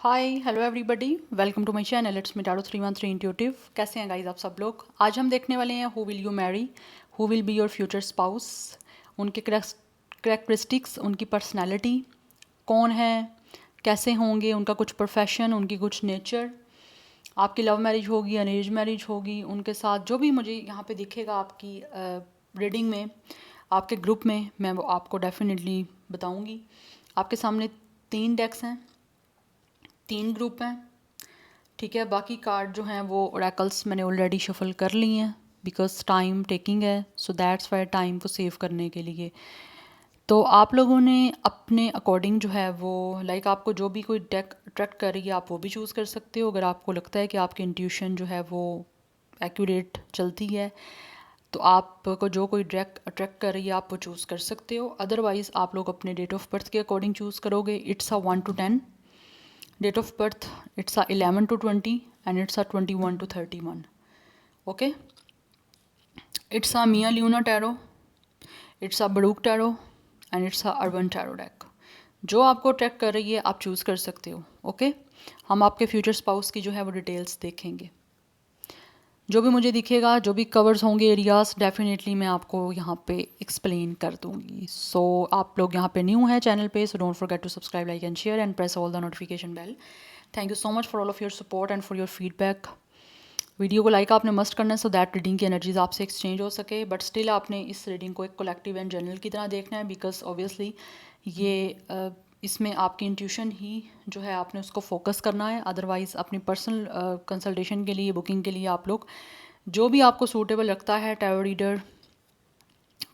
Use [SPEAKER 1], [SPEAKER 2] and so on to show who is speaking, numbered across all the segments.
[SPEAKER 1] Hi hello everybody, welcome to my channel. It's me Tarot 313 Intuitive. कैसे हैं guys आप सब लोग? आज हम देखने वाले हैं who will you Mary, who will be your future spouse, उनके करेक्टरिस्टिक्स, उनकी पर्सनालिटी, कौन है, कैसे होंगे, उनका कुछ प्रोफेशन, उनकी कुछ नेचर, आपकी लव मैरिज होगी, अरेंज मैरिज होगी, उनके साथ जो भी मुझे यहाँ पे दिखेगा आपकी रीडिंग में, आपके ग्रुप में, मैं वो आपको डेफिनेटली बताऊँगी। आपके सामने 3 डेक्स हैं, 3 ग्रुप हैं, ठीक है। बाकी कार्ड जो हैं वो ओरेकल्स मैंने ऑलरेडी शफल कर लिए हैं बिकॉज टाइम टेकिंग है, सो दैट्स वाई टाइम को सेव करने के लिए। तो आप लोगों ने अपने अकॉर्डिंग जो है वो आपको जो भी कोई डेक अट्रैक्ट कर रही है आप वो भी चूज़ कर सकते हो। अगर आपको लगता है कि आपकी इंट्यूशन जो है वो एक्यूरेट चलती है तो आपको जो कोई डेक अट्रैक्ट कर रही है आप वो चूज़ कर सकते हो। अदरवाइज़ आप लोग अपने डेट ऑफ बर्थ के अकॉर्डिंग चूज़ करोगे। It's a 1 to 10 date of birth, it's a 11 to 20 and it's a 21 to 31. Okay, it's a Mia Luna tarot, it's a Baruch tarot and it's a Urban tarot deck. जो आपको track कर रही है आप choose कर सकते हो। Okay, हम आपके फ्यूचर स्पाउस की जो है वो डिटेल्स देखेंगे। जो भी मुझे दिखेगा, जो भी कवर्स होंगे एरियाज, डेफिनेटली मैं आपको यहाँ पे एक्सप्लेन कर दूँगी। सो आप लोग यहाँ पे न्यू हैं चैनल पे, so don't forget to subscribe, like and share and press all the notification bell. Thank you so much for all of your support and for your feedback. Video को like आपने must करना है so that reading की energies आपसे exchange हो सके, but still आपने इस रीडिंग को एक कलेक्टिव एंड जनरल की तरह देखना है बिकॉज ऑब्वियसली ये इसमें आपकी इंट्यूशन ही जो है आपने उसको फोकस करना है। अदरवाइज़ अपनी पर्सनल कंसल्टेशन के लिए, बुकिंग के लिए आप लोग जो भी आपको सूटेबल लगता है, टैरो रीडर,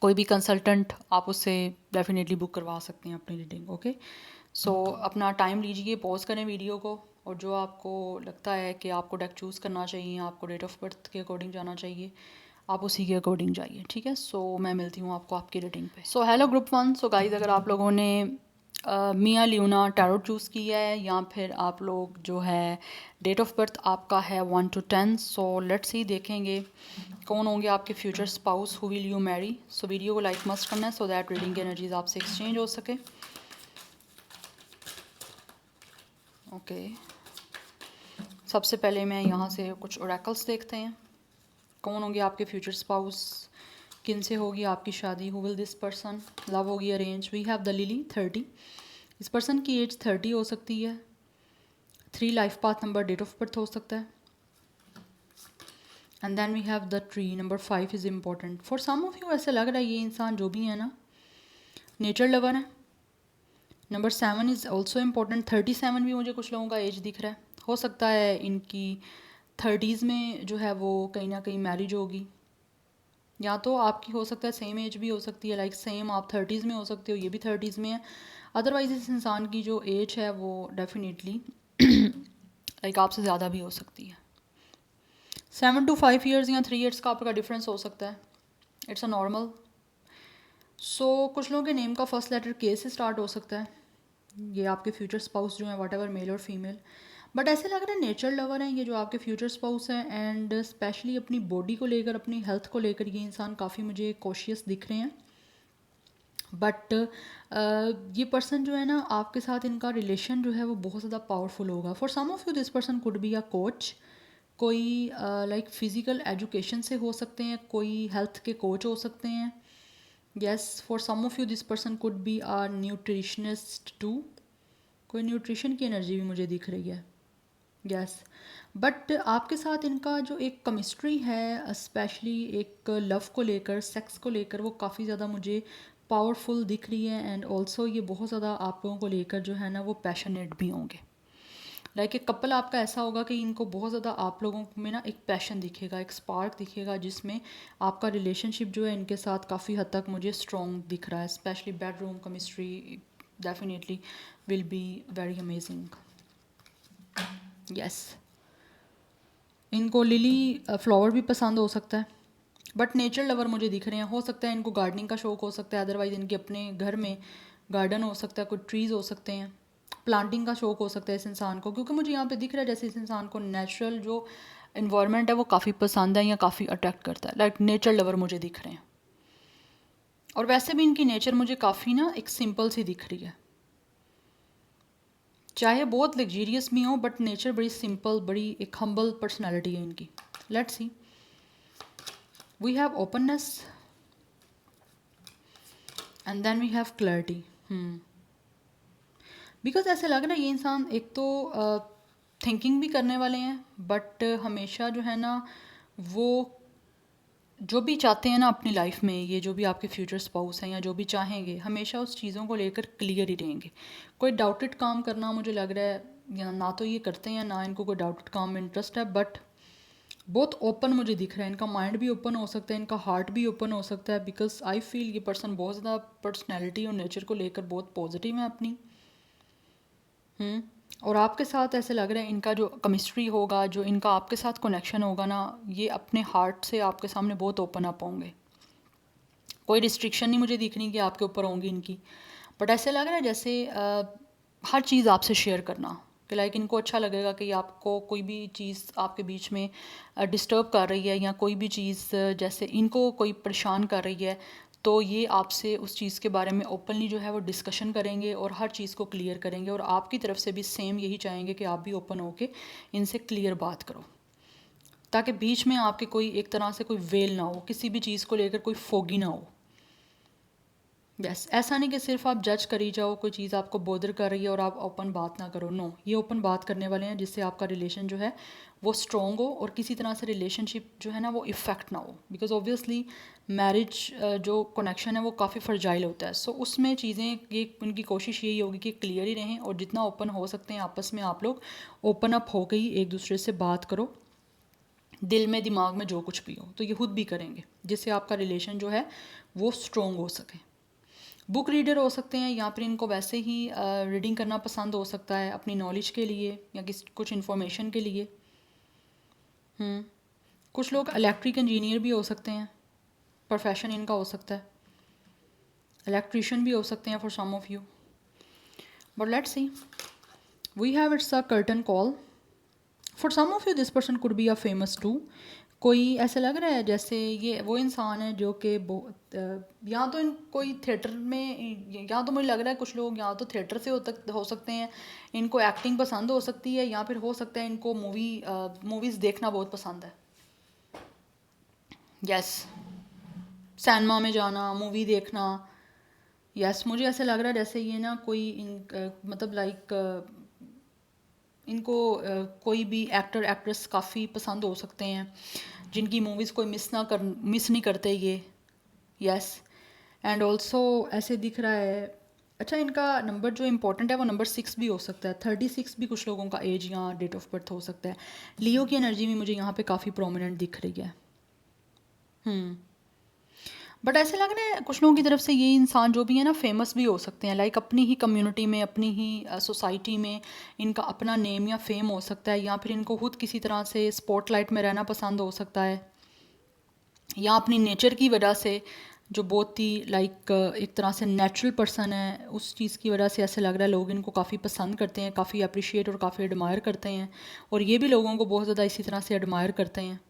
[SPEAKER 1] कोई भी कंसल्टेंट, आप उससे डेफिनेटली बुक करवा सकते हैं अपनी रीडिंग। ओके, सो अपना टाइम लीजिए, पॉज करें वीडियो को और जो आपको लगता है कि आपको डेक चूज़ करना चाहिए, आपको डेट ऑफ बर्थ के अकॉर्डिंग जाना चाहिए, आप उसी के अकॉर्डिंग जाइए। ठीक है, सो मैं मिलती हूँ आपको आपकी रीडिंग पे। So hello group 1। So guys, अगर आप लोगों ने मिया लियोना टैरो चूज़ किया है या फिर आप लोग जो है डेट ऑफ बर्थ आपका है 1 to 10, सो लेट्स ही देखेंगे कौन होंगे आपके future spouse, who will you Mary. So video को लाइक मस्ट करना है सो दैट रीडिंग की एनर्जीज आपसे एक्सचेंज हो सके। ओके, सबसे पहले मैं यहाँ से कुछ ओरेकल्स देखते हैं। कौन होंगे आपके फ्यूचर स्पाउस, किन से होगी आपकी शादी, who will this person, love होगी arrange. We have the lily 30, इस पर्सन की एज 30 हो सकती है। 3 life path number, date of birth हो सकता है। And then we have the tree number 5 is important for some of you. ऐसे लग रहा है ये इंसान जो भी है ना नेचर लवर है। Number 7 is also important. 37 भी मुझे कुछ लोगों का एज दिख रहा है। हो सकता है इनकी 30s में जो है वो कहीं ना कहीं मैरिज होगी, या तो आपकी हो सकता है सेम एज भी हो सकती है, लाइक सेम आप 30s में हो सकते हो, ये भी 30s में है। अदरवाइज इस इंसान की जो एज है वो डेफिनेटली लाइक आपसे ज़्यादा भी हो सकती है। 7 to 5 ईयर्स या 3 ईयर्स का आपका डिफरेंस हो सकता है। It's a normal. सो कुछ लोगों के नेम का फर्स्ट लेटर के से स्टार्ट हो सकता है। ये आपके फ्यूचर स्पाउस जो है, वट एवर मेल और फीमेल, बट ऐसे लग रहा है नेचर लवर हैं ये जो आपके फ्यूचर स्पाउस हैं। एंड स्पेशली अपनी बॉडी को लेकर, अपनी हेल्थ को लेकर ये इंसान काफ़ी मुझे कॉशियस दिख रहे हैं। बट ये पर्सन जो है ना आपके साथ, इनका रिलेशन जो है वो बहुत ज़्यादा पावरफुल होगा। For some of you this person could be a coach. कोई लाइक फिज़िकल एजुकेशन से हो सकते हैं, कोई हेल्थ के कोच हो सकते हैं। Yes, for some of you this person could be a nutritionist too. कोई न्यूट्रिशन की एनर्जी भी मुझे दिख रही है। यस, बट आपके साथ इनका जो एक केमिस्ट्री है, स्पेशली एक लव को लेकर, सेक्स को लेकर, वो काफ़ी ज़्यादा मुझे पावरफुल दिख रही है। एंड ऑल्सो ये बहुत ज़्यादा आप लोगों को लेकर जो है ना वो पैशनेट भी होंगे। लाइक एक कपल आपका ऐसा होगा कि इनको बहुत ज़्यादा आप लोगों में ना एक पैशन दिखेगा, एक स्पार्क दिखेगा, जिसमें आपका रिलेशनशिप जो है इनके साथ काफ़ी हद तक मुझे स्ट्रॉन्ग दिख रहा है। Specially bedroom chemistry definitely will be very amazing. Yes, इनको लिली फ्लावर भी पसंद हो सकता है, बट नेचर लवर मुझे दिख रहे हैं। हो सकता है इनको गार्डनिंग का शौक हो सकता है, अदरवाइज़ इनके अपने घर में गार्डन हो सकता है, कुछ ट्रीज़ हो सकते हैं, प्लांटिंग का शौक हो सकता है इस इंसान को। क्योंकि मुझे यहाँ पे दिख रहा है जैसे इस इंसान को नेचुरल जो इन्वायरमेंट है वो काफ़ी पसंद है या काफ़ी अट्रैक्ट करता है। लाइक नेचर लवर मुझे दिख रहे हैं। और वैसे भी इनकी नेचर मुझे काफ़ी ना एक सिंपल सी दिख रही है। चाहे बहुत लग्जीरियस भी हो बट नेचर बड़ी सिंपल, बड़ी एक हम्बल पर्सनैलिटी है इनकी। Let's see, we have openness and then we have clarity. Because ऐसे लग रहा है ये इंसान एक तो थिंकिंग भी करने वाले हैं, बट हमेशा जो है ना वो जो भी चाहते हैं ना अपनी लाइफ में, ये जो भी आपके फ्यूचर स्पाउस हैं या जो भी चाहेंगे, हमेशा उस चीज़ों को लेकर क्लियर ही रहेंगे। कोई डाउटेड काम करना मुझे लग रहा है या ना तो ये करते हैं, ना इनको कोई डाउटेड काम में इंटरेस्ट है, बट बहुत ओपन मुझे दिख रहा है। इनका माइंड भी ओपन हो सकता है, इनका हार्ट भी ओपन हो सकता है, बिकॉज आई फील ये पर्सन बहुत ज़्यादा पर्सनैलिटी और नेचर को लेकर बहुत पॉजिटिव है अपनी। और आपके साथ ऐसे लग रहा है इनका जो केमिस्ट्री होगा, जो इनका आपके साथ कनेक्शन होगा ना, ये अपने हार्ट से आपके सामने बहुत ओपन अप होंगे। कोई रिस्ट्रिक्शन नहीं मुझे दिख रही कि आपके ऊपर होंगी इनकी, बट ऐसे लग रहा है जैसे हर चीज़ आपसे शेयर करना, कि लाइक इनको अच्छा लगेगा कि आपको कोई भी चीज़ आपके बीच में डिस्टर्ब कर रही है या कोई भी चीज़ जैसे इनको कोई परेशान कर रही है, तो ये आपसे उस चीज़ के बारे में ओपनली जो है वो डिस्कशन करेंगे और हर चीज़ को क्लियर करेंगे। और आपकी तरफ से भी सेम यही चाहेंगे कि आप भी ओपन होके इनसे क्लियर बात करो, ताकि बीच में आपके कोई एक तरह से कोई वेल ना हो, किसी भी चीज़ को लेकर कोई फोगी ना हो। यस, ऐसा नहीं कि सिर्फ आप जज करी जाओ, कोई चीज़ आपको बोदर कर रही है और आप ओपन बात ना करो। नो, ये ओपन बात करने वाले हैं जिससे आपका रिलेशन जो है वो स्ट्रॉन्ग हो और किसी तरह से रिलेशनशिप जो है ना वो इफ़ेक्ट ना हो। बिकॉज ऑब्वियसली मैरिज जो कनेक्शन है वो काफ़ी फ्रजाइल होता है। सो उसमें चीज़ें ये उनकी कोशिश यही होगी कि क्लियर ही रहें और जितना ओपन हो सकते हैं आपस में आप लोग ओपन अप हो गई एक दूसरे से बात करो, दिल में दिमाग में जो कुछ भी हो, तो ये खुद भी करेंगे जिससे आपका रिलेशन जो है वो स्ट्रॉन्ग हो सके। बुक रीडर हो सकते हैं या फिर इनको वैसे ही रीडिंग करना पसंद हो सकता है अपनी नॉलेज के लिए या कुछ इन्फॉर्मेशन के लिए। कुछ लोग इलेक्ट्रिक इंजीनियर भी हो सकते हैं, प्रोफेशन इनका हो सकता है, इलेक्ट्रिशियन भी हो सकते हैं for some of you. But let's see, we have it's a curtain call. For some of you this person could be a famous too. कोई ऐसा लग रहा है जैसे ये वो इंसान है जो कि या तो इन कोई थिएटर में, या तो मुझे लग रहा है कुछ लोग या तो थिएटर से हो सकते हैं, इनको एक्टिंग पसंद हो सकती है, या फिर हो सकता है इनको मूवीज़ देखना बहुत पसंद है। यस, सिनेमा में जाना, मूवी देखना। यस, मुझे ऐसा लग रहा है जैसे ये ना कोई मतलब लाइक इनको कोई भी एक्टर एक्ट्रेस काफ़ी पसंद हो सकते हैं जिनकी मूवीज़ कोई मिस नहीं करते ये। यस, एंड ऑल्सो ऐसे दिख रहा है, अच्छा इनका नंबर जो इम्पोर्टेंट है वो नंबर 6 भी हो सकता है, 36 भी कुछ लोगों का एज या डेट ऑफ बर्थ हो सकता है। लियो की एनर्जी भी मुझे यहाँ पे काफ़ी प्रोमिनेंट दिख रही है। बट ऐसे लग रहा है कुछ लोगों की तरफ से ये इंसान जो भी है ना फेमस भी हो सकते हैं, लाइक अपनी ही कम्युनिटी में, अपनी ही सोसाइटी में इनका अपना नेम या फेम हो सकता है, या फिर इनको खुद किसी तरह से स्पॉटलाइट में रहना पसंद हो सकता है, या अपनी नेचर की वजह से जो बहुत ही लाइक एक तरह से नेचुरल पर्सन है, उस चीज़ की वजह से ऐसे लग रहा है लोग इनको काफ़ी पसंद करते हैं, काफ़ी अप्रिशिएट और काफ़ी एडमायर करते हैं, और ये भी लोगों को बहुत ज़्यादा इसी तरह से एडमायर करते हैं।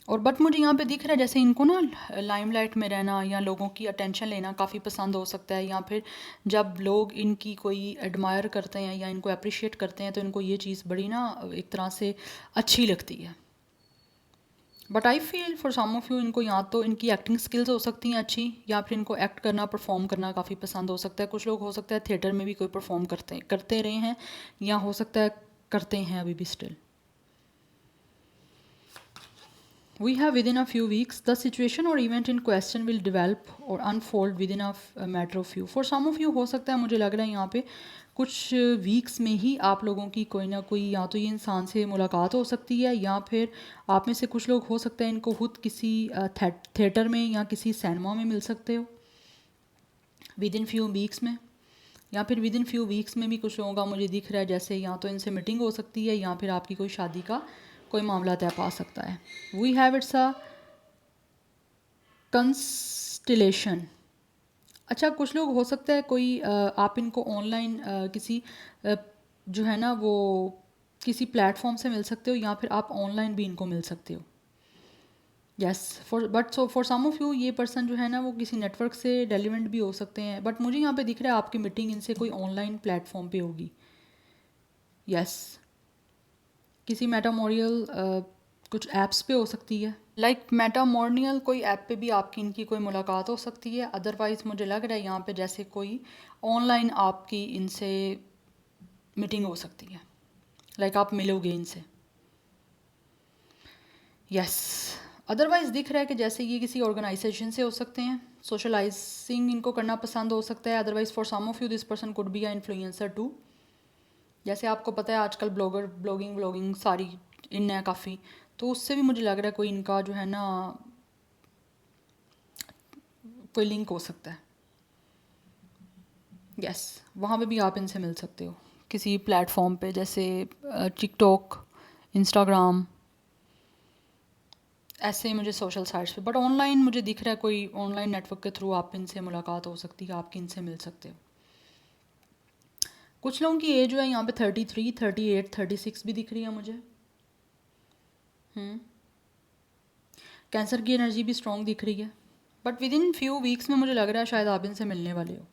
[SPEAKER 1] और बट मुझे यहाँ पे दिख रहा है जैसे इनको ना लाइमलाइट में रहना या लोगों की अटेंशन लेना काफ़ी पसंद हो सकता है, या फिर जब लोग इनकी कोई एडमायर करते हैं या इनको अप्रिशिएट करते हैं तो इनको ये चीज़ बड़ी ना एक तरह से अच्छी लगती है। But I feel for some of you इनको या तो इनकी एक्टिंग स्किल्स हो सकती हैं अच्छी, या फिर इनको एक्ट करना, परफॉर्म करना काफ़ी पसंद हो सकता है। कुछ लोग हो सकता है थिएटर में भी कोई परफॉर्म करते रहे हैं, या हो सकता है करते हैं अभी भी still. We have within a few weeks, the situation or event in question will develop or unfold within a matter of few. For some of you हो सकता है, मुझे लग रहा है यहाँ पे कुछ वीक्स में ही आप लोगों की कोई ना कोई या तो ये इंसान से मुलाकात हो सकती है, या फिर आप में से कुछ लोग हो सकता है इनको खुद किसी थिएटर में या किसी सिनेमा में मिल सकते हो विद इन फ्यू वीक्स में, या फिर विद इन फ्यू वीक्स में भी कुछ लोगों का मुझे दिख रहा है जैसे या तो इनसे मीटिंग हो सकती है, या फिर आपकी कोई शादी का कोई मामला तय पा सकता है। We have it's a constellation. अच्छा, कुछ लोग हो सकता है कोई आप इनको ऑनलाइन किसी जो है ना वो किसी प्लेटफॉर्म से मिल सकते हो, या फिर आप ऑनलाइन भी इनको मिल सकते हो। Yes, for some of you ये पर्सन जो है ना वो किसी नेटवर्क से रेलिवेंट भी हो सकते हैं, बट मुझे यहाँ पे दिख रहा है आपकी मीटिंग इनसे कोई ऑनलाइन प्लेटफॉर्म पे होगी। यस, किसी मेटामोरियल कुछ ऐप्स पे हो सकती है, लाइक मेटामोर्नियल कोई ऐप पे भी आपकी इनकी कोई मुलाकात हो सकती है। अदरवाइज़ मुझे लग रहा है यहाँ पे जैसे कोई ऑनलाइन आपकी इनसे मीटिंग हो सकती है, लाइक आप मिलोगे इनसे। यस, अदरवाइज़ दिख रहा है कि जैसे ये किसी ऑर्गेनाइजेशन से हो सकते हैं, सोशलाइजिंग इनको करना पसंद हो सकता है। Otherwise for some of you this person could be a influencer too. जैसे आपको पता है आजकल ब्लॉगिंग सारी इन है काफ़ी, तो उससे भी मुझे लग रहा है कोई इनका जो है ना कोई लिंक हो सकता है। यस, वहाँ पे भी आप इनसे मिल सकते हो किसी प्लेटफॉर्म पे, जैसे टिकटॉक, इंस्टाग्राम, ऐसे मुझे सोशल साइट्स पे। बट ऑनलाइन मुझे दिख रहा है कोई ऑनलाइन नेटवर्क के थ्रू आप इनसे मुलाकात हो सकती है, आप इनसे मिल सकते हो। कुछ लोगों की एज जो है यहाँ पे 33, 38, 36 भी दिख रही है मुझे। कैंसर की एनर्जी भी स्ट्रॉन्ग दिख रही है। But with in few weeks में मुझे लग रहा है शायद आप इनसे मिलने वाले हो,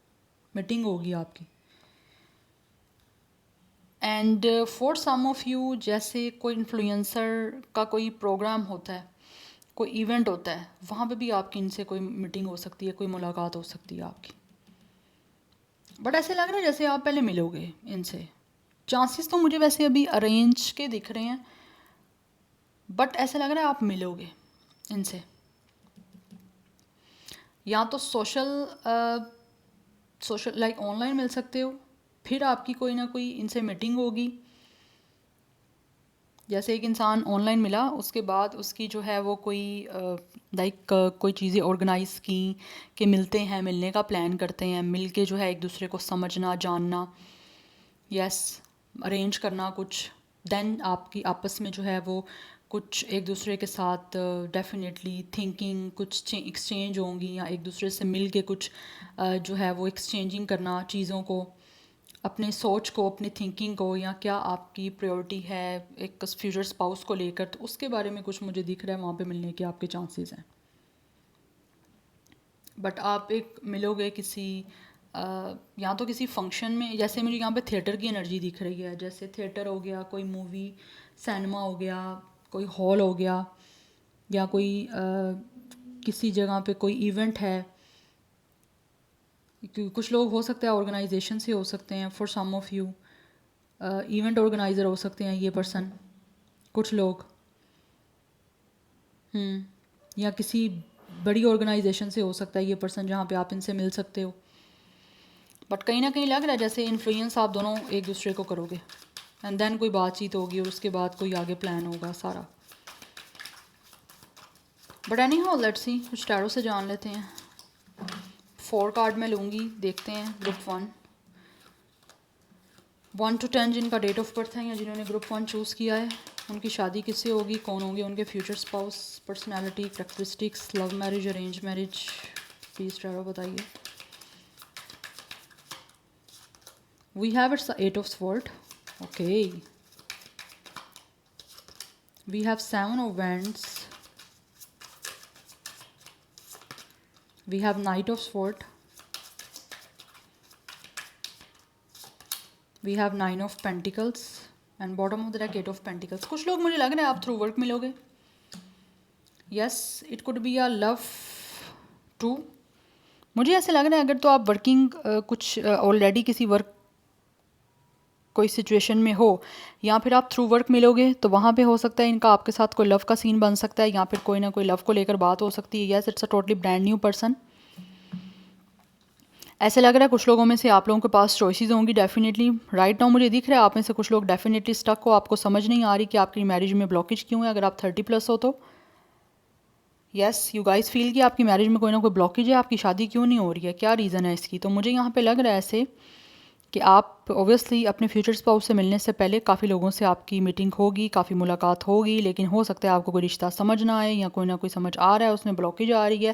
[SPEAKER 1] मीटिंग होगी आपकी। And for some of you जैसे कोई इन्फ्लुएंसर का कोई प्रोग्राम होता है, कोई इवेंट होता है, वहाँ पे भी आपकी इनसे कोई मीटिंग हो सकती है, कोई मुलाकात हो सकती है आपकी। बट ऐसे लग रहा है जैसे आप पहले मिलोगे इनसे। चांसेस तो मुझे वैसे अभी अरेंज के दिख रहे हैं, बट ऐसे लग रहा है आप मिलोगे इनसे, या तो सोशल लाइक ऑनलाइन मिल सकते हो, फिर आपकी कोई ना कोई इनसे मीटिंग होगी। जैसे एक इंसान ऑनलाइन मिला, उसके बाद उसकी जो है वो कोई लाइक कोई चीज़ें ऑर्गेनाइज़ की कि मिलते हैं, मिलने का प्लान करते हैं, मिल के जो है एक दूसरे को समझना, जानना, यस, अरेंज करना कुछ। देन आपकी आपस में जो है वो कुछ एक दूसरे के साथ डेफिनेटली थिंकिंग कुछ एक्सचेंज होंगी, या एक दूसरे से मिल के कुछ जो है वो एक्सचेंजिंग करना चीज़ों को, अपने सोच को, अपनी थिंकिंग को, या क्या आपकी प्रायोरिटी है एक फ्यूचर स्पाउस को लेकर, तो उसके बारे में कुछ मुझे दिख रहा है वहाँ पे मिलने के आपके चांसेस हैं। बट आप एक मिलोगे किसी या तो किसी फंक्शन में, जैसे मुझे यहाँ पे थिएटर की एनर्जी दिख रही है, जैसे थिएटर हो गया, कोई मूवी सिनेमा हो गया, कोई हॉल हो गया, या कोई किसी जगह पे कोई इवेंट है। कुछ लोग हो सकते हैं ऑर्गेनाइजेशन से हो सकते हैं, for some of you event organiser हो सकते हैं ये पर्सन, कुछ लोग या किसी बड़ी ऑर्गेनाइजेशन से हो सकता है ये पर्सन जहाँ पे आप इनसे मिल सकते हो। बट कहीं ना कहीं लग रहा है जैसे इन्फ्लुएंस आप दोनों एक दूसरे को करोगे, एंड देन कोई बातचीत होगी और उसके बाद कोई आगे प्लान होगा सारा। बट एनी हाउ लेट्स सी, कुछ टैरो से जान लेते हैं। 4 कार्ड मैं लूँगी, देखते हैं। ग्रुप 1 to 10 जिनका डेट ऑफ बर्थ है या जिन्होंने ग्रुप 1 चूज़ किया है, उनकी शादी किससे होगी, कौन होंगे उनके future spouse, personality, characteristics, love marriage, arrange marriage, please tarot बताइए। We have it's the 8 of Swords, okay. We have 7 of Wands, we have Knight of Swords, we have 9 of Pentacles, and bottom of the deck 8 of Pentacles। कुछ लोग मुझे लग रहा है आप through work मिलोगे। Yes, it could be a love too. मुझे ऐसे लग रहा है अगर तो आप वर्किंग कुछ ऑलरेडी किसी वर्क कोई सिचुएशन में हो, या फिर आप थ्रू वर्क मिलोगे, तो वहाँ पे हो सकता है इनका आपके साथ कोई लव का सीन बन सकता है, या फिर कोई ना कोई लव को लेकर बात हो सकती है। Yes, it's a totally brand new person. ऐसे लग रहा है कुछ लोगों में से आप लोगों के पास चॉइसेस होंगी डेफिनेटली। राइट नाउ मुझे दिख रहा है आप में से कुछ लोग डेफिनेटली स्टक हो, आपको समझ नहीं आ रही कि आपकी मैरिज में ब्लॉकेज क्यों है। अगर आप 30+ हो तो यस, यू गाइस फील कि आपकी मैरिज में कोई ना कोई ब्लॉकेज है, आपकी शादी क्यों नहीं हो रही है, क्या रीज़न है इसकी। तो मुझे यहाँ पे लग रहा है ऐसे कि आप ऑब्वियसली अपने फ्यूचर स्पाउस से मिलने से पहले काफ़ी लोगों से आपकी मीटिंग होगी, काफ़ी मुलाकात होगी, लेकिन हो सकता है आपको कोई रिश्ता समझ ना आए, या कोई ना कोई समझ आ रहा है उसमें ब्लॉकेज आ रही है,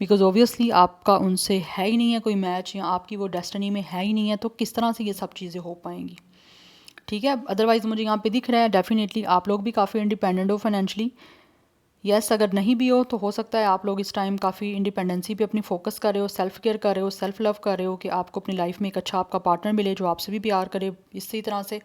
[SPEAKER 1] बिकॉज ऑब्वियसली आपका उनसे है ही नहीं है कोई मैच, या आपकी वो डेस्टिनी में है ही नहीं है, तो किस तरह से ये सब चीज़ें हो पाएंगी। ठीक है, अदरवाइज़ मुझे यहाँ पे दिख रहा है डेफिनेटली आप लोग भी काफ़ी इंडिपेंडेंट हो फाइनेंशली। यस, अगर नहीं भी हो तो हो सकता है आप लोग इस टाइम काफ़ी इंडिपेंडेंसी पे अपनी फोकस कर रहे हो, सेल्फ केयर कर रहे हो, सेल्फ लव कर रहे हो कि आपको अपनी लाइफ में एक अच्छा आपका पार्टनर मिले जो आपसे भी प्यार करे इसी तरह से।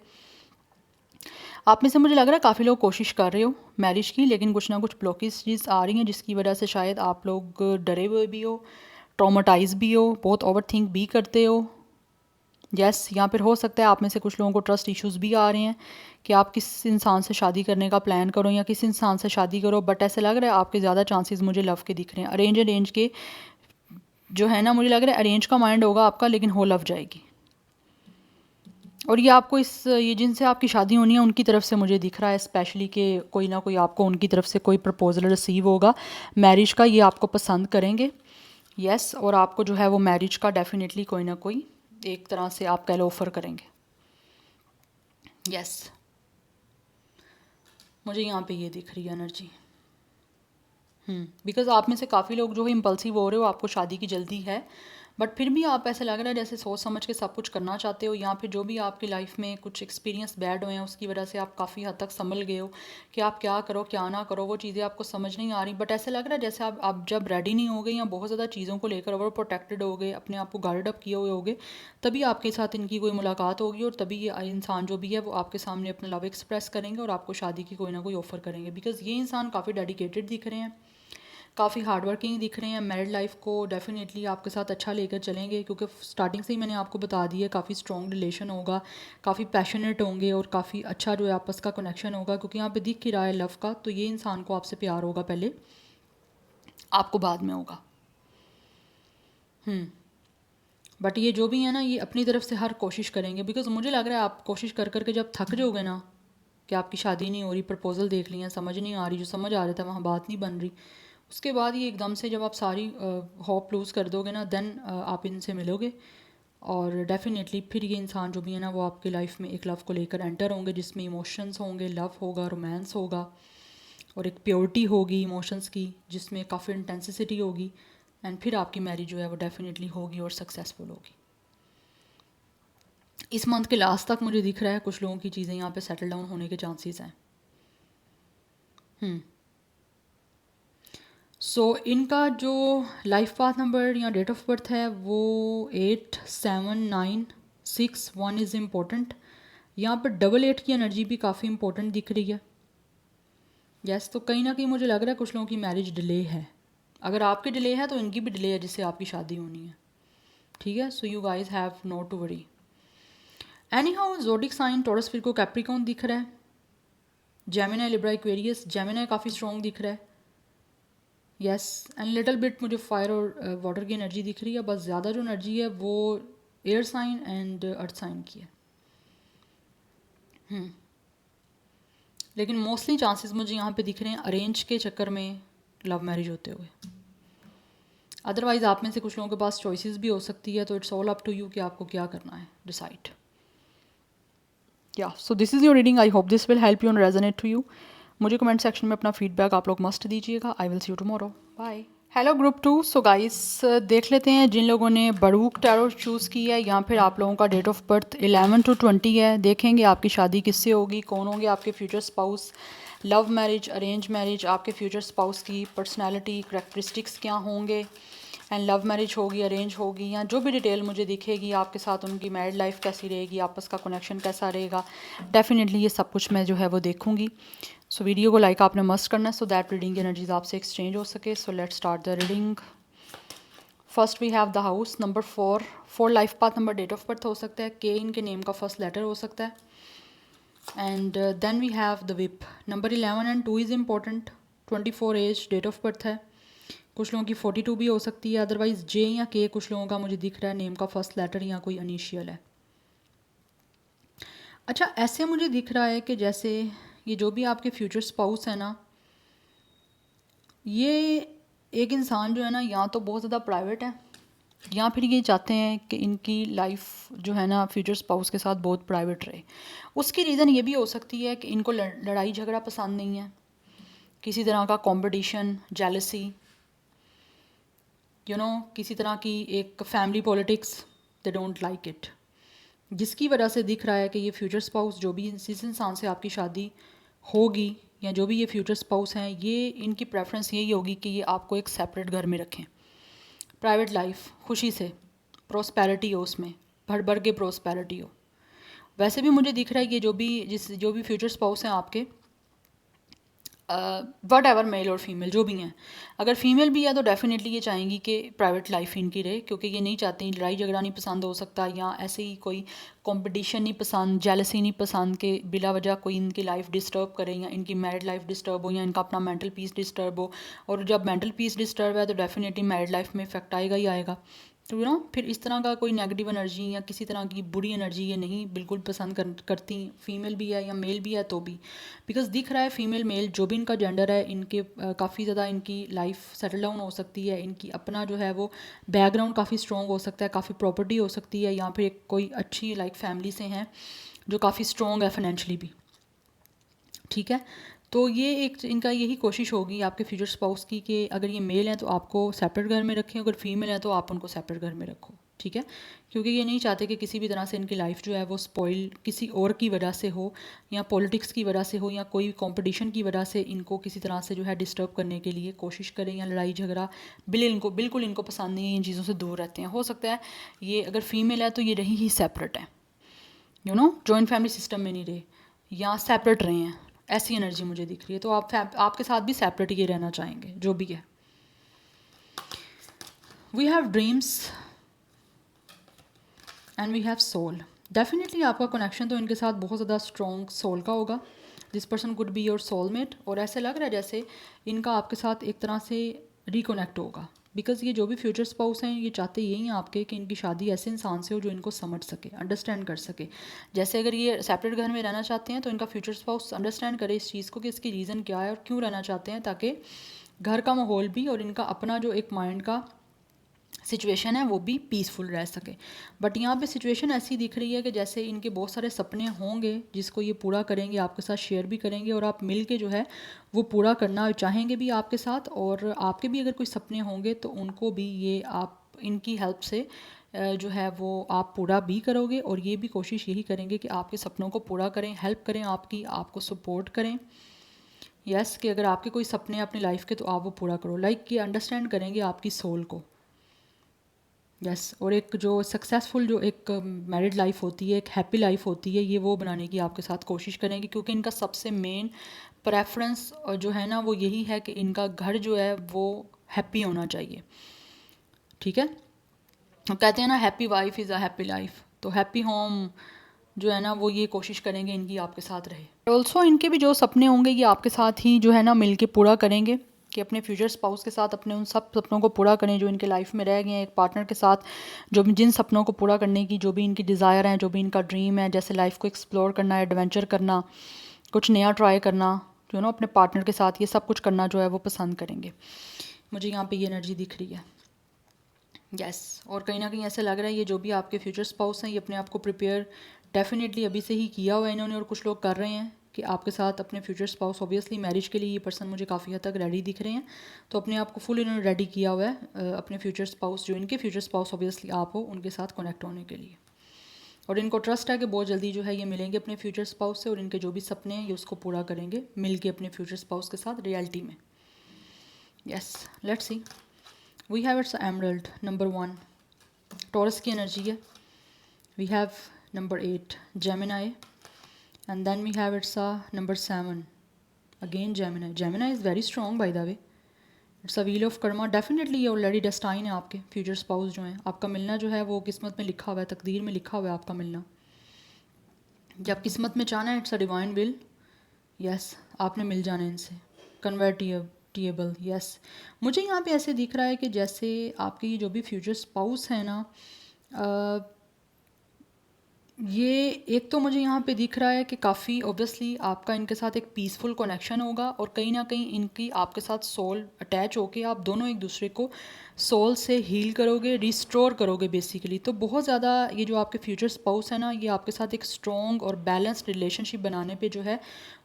[SPEAKER 1] आप में से मुझे लग रहा है काफ़ी लोग कोशिश कर रहे हो मैरिज की, लेकिन कुछ ना कुछ ब्लॉकेज आ रही हैं जिसकी वजह से शायद आप लोग डरे हुए भी हो, ट्रॉमाटाइज भी हो, बहुत ओवर थिंक भी करते हो। यस, यहाँ पर हो सकता है आप में से कुछ लोगों को ट्रस्ट इश्यूज़ भी आ रहे हैं कि आप किस इंसान से शादी करने का प्लान करो या किस इंसान से शादी करो, बट ऐसे लग रहा है आपके ज़्यादा चांसेस मुझे लव के दिख रहे हैं। अरेंज के जो है ना, मुझे लग रहा है अरेंज का माइंड होगा आपका, लेकिन हो लव जाएगी। और ये आपको ये जिनसे आपकी शादी होनी है उनकी तरफ से मुझे दिख रहा है स्पेशली कि कोई ना कोई आपको उनकी तरफ से कोई प्रपोजल रिसीव होगा मैरिज का, ये आपको पसंद करेंगे। यस, और आपको जो है वो मैरिज का डेफिनेटली कोई ना कोई एक तरह से आप कह लो ऑफ़र करेंगे। यस, मुझे यहाँ पे ये दिख रही है एनर्जी। बिकॉज़ आप में से काफ़ी लोग जो है इम्पल्सिव हो रहे हो, आपको शादी की जल्दी है, बट फिर भी आप ऐसे लग रहा है जैसे सोच समझ के सब कुछ करना चाहते हो, या फिर जो भी आपकी लाइफ में कुछ एक्सपीरियंस बैड हुए हैं उसकी वजह से आप काफ़ी हद तक संभल गए हो कि आप क्या करो क्या ना करो, वो चीज़ें आपको समझ नहीं आ रही। बट ऐसे लग रहा है जैसे आप जब रेडी नहीं हो गए या बहुत ज़्यादा चीज़ों को लेकर ओवर प्रोटेक्टेड हो गए, अपने आप को गार्ड अप किए हुए हो गए, तभी आपके साथ इनकी कोई मुलाकात होगी और तभी ये इंसान जो भी है वो आपके सामने अपना लव एक्सप्रेस करेंगे और आपको शादी की कोई ना कोई ऑफ़र करेंगे। बिकॉज़ ये इंसान काफ़ी डेडिकेटेड दिख रहे हैं, काफ़ी हार्ड वर्किंग दिख रहे हैं, मैरिड लाइफ को डेफिनेटली आपके साथ अच्छा लेकर चलेंगे, क्योंकि स्टार्टिंग से ही मैंने आपको बता दिया काफ़ी स्ट्रॉन्ग रिलेशन होगा, काफ़ी पैशनेट होंगे और काफ़ी अच्छा जो है आपस का कनेक्शन होगा, क्योंकि यहाँ पे दिख ही रहा है लव का, तो ये इंसान को आपसे प्यार होगा पहले, आपको बाद में होगा। बट ये जो भी है ना, ये अपनी तरफ से हर कोशिश करेंगे, बिकॉज मुझे लग रहा है आप कोशिश कर करके जब थक जाओगे ना कि आपकी शादी नहीं हो रही, प्रपोजल देख लिया, समझ नहीं आ रही, जो समझ आ रहा था वहाँ बात नहीं बन रही, उसके बाद ये एकदम से जब आप सारी होप लूज़ कर दोगे ना, देन आप इनसे मिलोगे और डेफिनेटली फिर ये इंसान जो भी है ना वो आपके लाइफ में एक लव को लेकर एंटर होंगे, जिसमें इमोशंस होंगे, लव होगा, रोमांस होगा और एक प्योरिटी होगी इमोशंस की, जिसमें काफ़ी इंटेंसिटी होगी, एंड फिर आपकी मैरिज जो है वो डेफिनेटली होगी और सक्सेसफुल होगी। इस मंथ के लास्ट तक मुझे दिख रहा है कुछ लोगों की चीज़ें यहाँ पे सेटल डाउन होने के चांसेस हैं। सो इनका जो लाइफ पाथ नंबर या डेट ऑफ बर्थ है वो 8796 इज़ इम्पोर्टेंट। यहाँ पर 88 की एनर्जी भी काफ़ी इंपॉर्टेंट दिख रही है। यस, तो कहीं ना कहीं मुझे लग रहा है कुछ लोगों की मैरिज डिले है। अगर आपकी डिले है तो इनकी भी डिले है जिससे आपकी शादी होनी है। ठीक है, so you guys have no to worry. Anyhow zodiac sign Taurus, फिर को कैप्रिकॉन दिख रहा है, जेमिनी, लिब्रा, एक्वेरियस। जेमिनी काफ़ी स्ट्रॉन्ग दिख रहा है। यस, एंड लिटिल बिट मुझे फायर और वाटर की एनर्जी दिख रही है, बस ज़्यादा जो एनर्जी है वो air sign and earth sign की है। लेकिन मोस्टली चांसेस मुझे यहाँ पे दिख रहे हैं अरेंज के चक्कर में लव मैरिज होते हुए। अदरवाइज़ आप में से कुछ लोगों के पास चॉइसेस भी हो सकती है, तो it's all up to you कि आपको क्या करना है, डिसाइड। या so this is your reading, I hope this will help you and resonate to you. मुझे कमेंट सेक्शन में अपना फीडबैक आप लोग मस्ट दीजिएगा। I will see you tomorrow, bye. Hello group 2। So guys देख लेते हैं जिन लोगों ने बड़ूक टैरो चूज़ की है या फिर आप लोगों का डेट ऑफ बर्थ 11 to 20 है। देखेंगे आपकी शादी किससे होगी, कौन होंगे आपके future spouse, love marriage, arrange marriage, आपके फ्यूचर स्पाउस की पर्सनैलिटी करैक्टरिस्टिक्स क्या होंगे, एंड लव मैरिज होगी, अरेंज होगी, या जो भी डिटेल मुझे दिखेगी आपके साथ उनकी मैरिड लाइफ कैसी रहेगी, आपस का कनेक्शन कैसा रहेगा, डेफिनेटली ये सब कुछ मैं जो है वो देखूँगी। सो वीडियो को लाइक आपने मस्ट करना है सो दैट रीडिंग एनर्जीज आपसे एक्सचेंज हो सके। So let's start the reading. First we have the house number 4 life path number, date of birth हो सकता है, के इनके नेम का फर्स्ट लेटर हो सकता है, and then we have the whip number 11 and 2 is important, 24 age, date of birth है। कुछ लोगों की 42 भी हो सकती है, अदरवाइज जे या के कुछ लोगों का मुझे दिख रहा है नेम का फर्स्ट लेटर या कोई इनिशियल है। अच्छा, ऐसे मुझे दिख रहा है कि जैसे ये जो भी आपके फ्यूचर स्पाउस है ना, ये एक इंसान जो है ना या तो बहुत ज़्यादा प्राइवेट है या फिर ये चाहते हैं कि इनकी लाइफ जो है ना फ्यूचर स्पाउस के साथ बहुत प्राइवेट रहे। उसकी रीज़न ये भी हो सकती है कि इनको लड़ाई झगड़ा पसंद नहीं है, किसी तरह का कंपटीशन, जेलसी, किसी तरह की एक family politics, they don't like it, जिसकी वजह से दिख रहा है कि ये फ्यूचर स्पाउस जो भी जिस इंसान से आपकी शादी होगी या जो भी ये फ्यूचर स्पाउस हैं, ये इनकी प्रेफरेंस यही होगी कि ये आपको एक सेपरेट घर में रखें, प्राइवेट लाइफ, खुशी से, प्रोस्पेरिटी हो, उसमें भर भर के प्रोस्पेरिटी हो, वैसे भी मुझे दिख रहा है कि जो भी फ्यूचर स्पाउस हैं आपके, वट एवर मेल और फीमेल जो भी हैं, अगर फीमेल भी है तो डेफिनेटली ये चाहेंगी कि प्राइवेट लाइफ इनकी रहे, क्योंकि ये नहीं चाहती, लड़ाई झगड़ा नहीं पसंद हो सकता, या ऐसे ही कोई कंपटीशन नहीं पसंद, जेलसी नहीं पसंद कि बिला वजह कोई इनकी लाइफ डिस्टर्ब करे, या इनकी मैरिड लाइफ डिस्टर्ब हो, या इनका अपना मेंटल पीस डिस्टर्ब हो। और जब मेंटल पीस डिस्टर्ब है तो डेफिनेटली मैरिड लाइफ में इफेक्ट आएगा ही आएगा। तो फिर इस तरह का कोई नेगेटिव एनर्जी या किसी तरह की बुरी एनर्जी ये नहीं बिल्कुल पसंद करती, फीमेल भी है या मेल भी है तो भी, बिकॉज दिख रहा है फीमेल मेल जो भी इनका जेंडर है, इनके काफ़ी ज़्यादा इनकी लाइफ सेटल डाउन हो सकती है, इनकी अपना जो है वो बैकग्राउंड काफ़ी स्ट्रॉन्ग हो सकता है, काफ़ी प्रॉपर्टी हो सकती है, या फिर कोई अच्छी लाइक फैमिली से हैं जो काफ़ी स्ट्रॉन्ग है फाइनेंशली भी। ठीक है, तो ये एक इनका यही कोशिश होगी आपके फ्यूचर स्पाउस की कि अगर ये मेल हैं तो आपको सेपरेट घर में रखें, अगर फीमेल है तो आप उनको सेपरेट घर में रखो। ठीक है, क्योंकि ये नहीं चाहते कि किसी भी तरह से इनकी लाइफ जो है वो स्पॉइल किसी और की वजह से हो, या पॉलिटिक्स की वजह से हो, या कोई कंपटीशन की वजह से इनको किसी तरह से जो है डिस्टर्ब करने के लिए कोशिश करें, या लड़ाई झगड़ा बिल्कुल इनको पसंद नहीं है, इन चीज़ों से दूर रहते हैं। हो सकता है ये अगर फीमेल है तो ये रही ही सेपरेट है, जॉइंट फैमिली सिस्टम में नहीं रहे, या सेपरेट रहे हैं, ऐसी एनर्जी मुझे दिख रही है। तो आपके साथ भी सेपरेट ही रहना चाहेंगे जो भी है। We have dreams and we have soul. Definitely आपका कनेक्शन तो इनके साथ बहुत ज़्यादा स्ट्रॉन्ग सोल का होगा। This person could be your soulmate, और ऐसे लग रहा है जैसे इनका आपके साथ एक तरह से रिकनेक्ट होगा, बिकॉज ये जो भी फ्यूचर स्पाउस हैं ये चाहते यही हैं आपके कि इनकी शादी ऐसे इंसान से हो जो इनको समझ सके, अंडरस्टैंड कर सके। जैसे अगर ये सेपरेट घर में रहना चाहते हैं तो इनका फ्यूचर स्पाउस अंडरस्टैंड करे इस चीज़ को कि इसकी रीज़न क्या है और क्यों रहना चाहते हैं, ताकि घर का माहौल भी और इनका अपना जो एक माइंड का सिचुएशन है वो भी पीसफुल रह सके। बट यहाँ पे सिचुएशन ऐसी दिख रही है कि जैसे इनके बहुत सारे सपने होंगे जिसको ये पूरा करेंगे, आपके साथ शेयर भी करेंगे, और आप मिल के जो है वो पूरा करना चाहेंगे भी आपके साथ, और आपके भी अगर कोई सपने होंगे तो उनको भी ये आप इनकी हेल्प से जो है वो आप पूरा भी करोगे, और ये भी कोशिश यही करेंगे कि आपके सपनों को पूरा करें, हेल्प करें आपकी, आपको सपोर्ट करें। यस, कि अगर आपके कोई सपने अपनी लाइफ के तो आप वो पूरा करो, लाइक कि अंडरस्टैंड करेंगे आपकी सोल को। यस, और एक जो सक्सेसफुल जो एक मैरिड लाइफ होती है, एक हैप्पी लाइफ होती है, ये वो बनाने की आपके साथ कोशिश करेंगे, क्योंकि इनका सबसे मेन प्रेफरेंस जो है ना वो यही है कि इनका घर जो है वो हैप्पी होना चाहिए। ठीक है, तो कहते हैं ना happy wife is a happy life, तो हैप्पी होम जो है ना वो ये कोशिश करेंगे इनकी आपके साथ रहे। ऑल्सो इनके भी जो सपने होंगे ये आपके साथ ही जो है ना मिल के पूरा करेंगे, कि अपने फ्यूचर स्पाउस के साथ अपने उन सब सपनों को पूरा करें जो इनके लाइफ में रह गए हैं, एक पार्टनर के साथ जो जिन सपनों को पूरा करने की जो भी इनकी डिज़ायर हैं, जो भी इनका ड्रीम है, जैसे लाइफ को एक्सप्लोर करना, एडवेंचर करना, कुछ नया ट्राई करना, अपने पार्टनर के साथ ये सब कुछ करना जो है वो पसंद करेंगे। मुझे यहाँ पे ये एनर्जी दिख रही है। यस, और कहीं ना कहीं ऐसा लग रहा है ये जो भी आपके फ्यूचर स्पाउस हैं ये अपने आप को प्रिपेयर डेफिनेटली अभी से ही किया हुआ है इन्होंने, और कुछ लोग कर रहे हैं कि आपके साथ अपने फ्यूचर स्पाउस ऑब्वियसली मैरिज के लिए ये पर्सन मुझे काफ़ी हद तक रेडी दिख रहे हैं, तो अपने आप को फुल इन्होंने रेडी किया हुआ है अपने फ्यूचर स्पाउस, जो इनके फ्यूचर स्पाउस ऑब्वियसली आप हो, उनके साथ कनेक्ट होने के लिए। और इनको ट्रस्ट है कि बहुत जल्दी जो है ये मिलेंगे अपने फ्यूचर स्पाउस से, और इनके जो भी सपने हैं ये उसको पूरा करेंगे मिल के अपने फ्यूचर स्पाउस के साथ रियलिटी में। Yes, let's see, we have it's emerald number 1 Taurus की एनर्जी है, we have number 8 Gemini, and then we have it's number 7 again Gemini. Gemini is very strong by the way, it's a wheel of karma, definitely ये already destined है आपके future spouse जो हैं, आपका मिलना जो है वो किस्मत में लिखा हुआ है, तकदीर में लिखा हुआ है आपका मिलना, जब किस्मत में चाहना है it's a divine will. Yes, आपने मिल जाना है इनसे, कन्वर्टिएबल। यस, मुझे यहाँ पे ऐसे दिख रहा है कि जैसे आपके ये जो भी फ्यूचर स्पाउस है ना, ये एक तो मुझे यहाँ पे दिख रहा है कि काफ़ी ऑब्वियसली आपका इनके साथ एक पीसफुल कनेक्शन होगा, और कहीं ना कहीं इनकी आपके साथ सोल अटैच होके आप दोनों एक दूसरे को सोल से हील करोगे, रिस्टोर करोगे बेसिकली। तो बहुत ज़्यादा ये जो आपके फ्यूचर स्पाउस है ना ये आपके साथ एक स्ट्रॉन्ग और बैलेंस्ड रिलेशनशिप बनाने पे जो है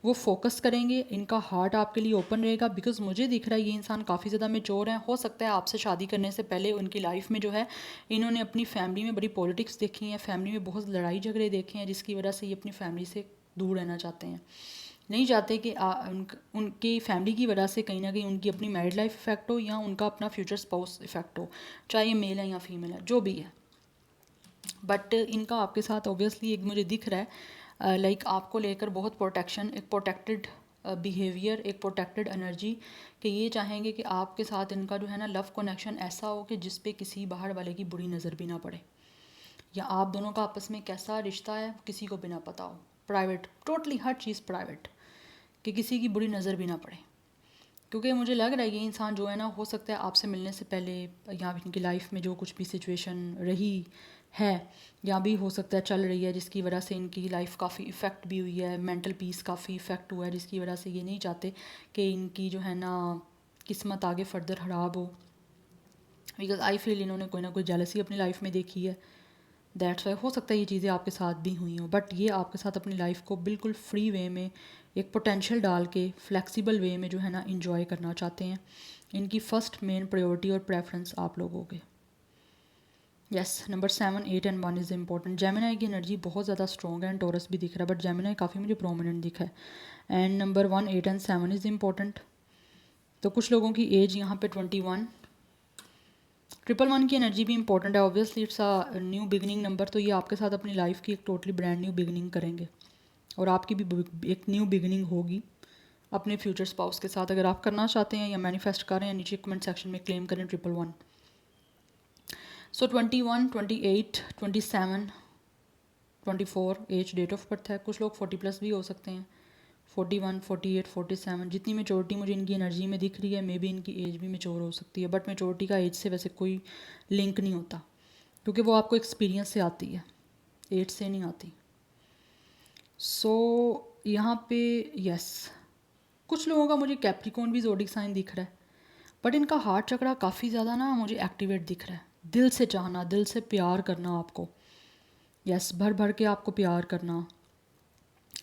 [SPEAKER 1] वो फोकस करेंगे, इनका हार्ट आपके लिए ओपन रहेगा, बिकॉज मुझे दिख रहा है ये इंसान काफ़ी ज़्यादा मेच्योर है। हो सकता है आपसे शादी करने से पहले उनकी लाइफ में जो है इन्होंने अपनी फैमिली में बड़ी पॉलिटिक्स देखी है, फैमिली में बहुत लड़ाई झगड़े देखे हैं, जिसकी वजह से ये अपनी फैमिली से दूर रहना चाहते हैं, नहीं चाहते कि उनकी फैमिली की वजह से कहीं ना कहीं उनकी अपनी मैरिड लाइफ इफेक्ट हो, या उनका अपना फ्यूचर स्पाउस इफेक्ट हो, चाहे ये मेल है या फीमेल है, जो भी है। बट इनका आपके साथ ऑब्वियसली एक मुझे दिख रहा है लाइक आपको लेकर बहुत प्रोटेक्शन, एक प्रोटेक्टेड बिहेवियर, एक प्रोटेक्टेड एनर्जी, कि ये चाहेंगे कि आपके साथ इनका जो है ना लव कनेक्शन ऐसा हो कि जिस पे किसी बाहर वाले की बुरी नज़र भी ना पड़े, या आप दोनों का आपस में कैसा रिश्ता है किसी को भी ना पता हो, प्राइवेट, टोटली हर चीज़ प्राइवेट, कि किसी की बुरी नज़र भी ना पड़े। क्योंकि मुझे लग रहा है ये इंसान जो है ना, हो सकता है आपसे मिलने से पहले या इनकी लाइफ में जो कुछ भी सिचुएशन रही है या भी हो सकता है चल रही है, जिसकी वजह से इनकी लाइफ काफ़ी इफ़ेक्ट भी हुई है, मेंटल पीस काफ़ी इफ़ेक्ट हुआ है, जिसकी वजह से ये नहीं चाहते कि इनकी जो है ना किस्मत आगे फर्दर ख़राब हो। बिकॉज आई फील इन्होंने कोई ना कोई जेलसी अपनी लाइफ में देखी है, दैट्स वाई हो सकता है ये चीज़ें आपके साथ भी हुई हों। बट ये आपके साथ अपनी लाइफ को बिल्कुल फ्री वे में, एक पोटेंशियल डाल के फ्लेक्सिबल वे में जो है ना इंजॉय करना चाहते हैं। इनकी फ़र्स्ट मेन प्रायोरिटी और प्रेफरेंस आप लोग होगे। Yes, number 7, 8 and 1 is important. Gemini की एनर्जी बहुत ज़्यादा स्ट्रॉग है एंड टॉरस भी दिख रहा है, बट जेमिनाई काफ़ी मुझे प्रोमिनेंट दिखा है। And number 1, 8 and 7 is important. तो कुछ लोगों की एज यहाँ पे 21। 111 की एनर्जी भी इंपॉर्टेंट है, obviously it's a new beginning number, तो ये आपके साथ अपनी लाइफ की एक टोटली ब्रांड न्यू बिगनिंग करेंगे और आपकी भी एक न्यू बिगनिंग होगी अपने फ्यूचर स्पाउस के साथ। अगर आप करना चाहते हैं या मैनिफेस्ट कर रहे हैं, नीचे कमेंट सेक्शन में क्लेम करें 111। सो 21, 28, 27, 24 एज डेट ऑफ बर्थ है। कुछ लोग 40+ भी हो सकते हैं, 41, 48, 47। जितनी मेचोरिटी मुझे इनकी एनर्जी में दिख रही है, मे बी इनकी एज भी मेचोर हो सकती है, बट मेचोरिटी का एज से वैसे कोई लिंक नहीं होता, क्योंकि वो आपको एक्सपीरियंस से आती है, एज से नहीं आती। सो यहाँ पे यस, कुछ लोगों का मुझे कैप्रिकॉर्न भी ज़ोडिक साइन दिख रहा है, बट इनका हार्ट चक्रा काफ़ी ज़्यादा ना मुझे एक्टिवेट दिख रहा है। दिल से चाहना, दिल से प्यार करना आपको, यस, भर भर के आपको प्यार करना,